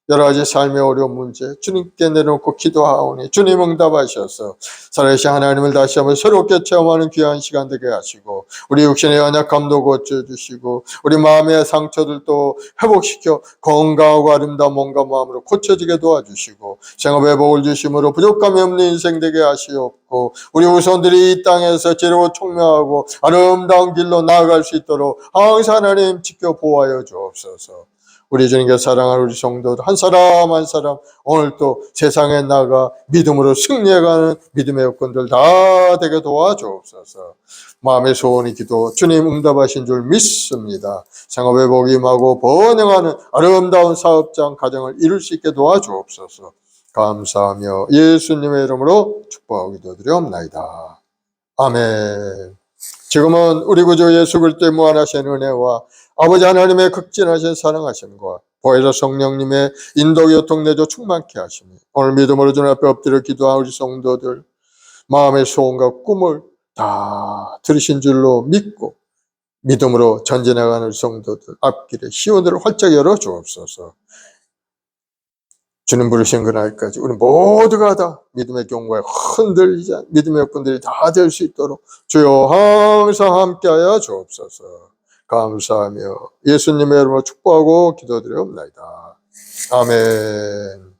여러 가지 삶의 어려운 문제 주님께 내려놓고 기도하오니 주님 응답하셔서 살아계신 하나님을 다시 한번 새롭게 체험하는 귀한 시간 되게 하시고, 우리 육신의 연약함도 고쳐주시고 우리 마음의 상처들도 회복시켜 건강하고 아름다운 몸과 마음으로 고쳐지게 도와주시고, 생업의 복을 주심으로 부족함이 없는 인생 되게 하시옵고, 우리 후손들이 이 땅에서 지혜롭고 총명하고 아름다운 길로 나아갈 수 있도록 항상 하나님 지켜 보호하여 주옵소서. 우리 주님께 사랑하는 우리 성도들 한 사람 한 사람 오늘 또 세상에 나가 믿음으로 승리해가는 믿음의 여건들 다 되게 도와주옵소서. 마음의 소원이 기도 주님 응답하신 줄 믿습니다. 생업의 복이 임하고 번영하는 아름다운 사업장 가정을 이룰 수 있게 도와주옵소서. 감사하며 예수님의 이름으로 축복하고 기도드리옵나이다. 아멘. 지금은 우리 구주 예수 그리스도의 무한하신 은혜와 아버지 하나님의 극진하신 사랑하심과 보혜사 성령님의 인도 교통 내조 충만케 하시니, 오늘 믿음으로 주님 앞에 엎드려 기도한 우리 성도들 마음의 소원과 꿈을 다 들으신 줄로 믿고 믿음으로 전진해가는 우리 성도들 앞길에 시온들을 활짝 열어 주옵소서. 주님 부르신 그날까지 우리 모두가 다 믿음의 경고에 흔들리지 않는 믿음의 여건들이 다 될 수 있도록 주여 항상 함께하여 주옵소서. 감사하며 예수님의 이름으로 축복하고 기도드리옵나이다. 아멘.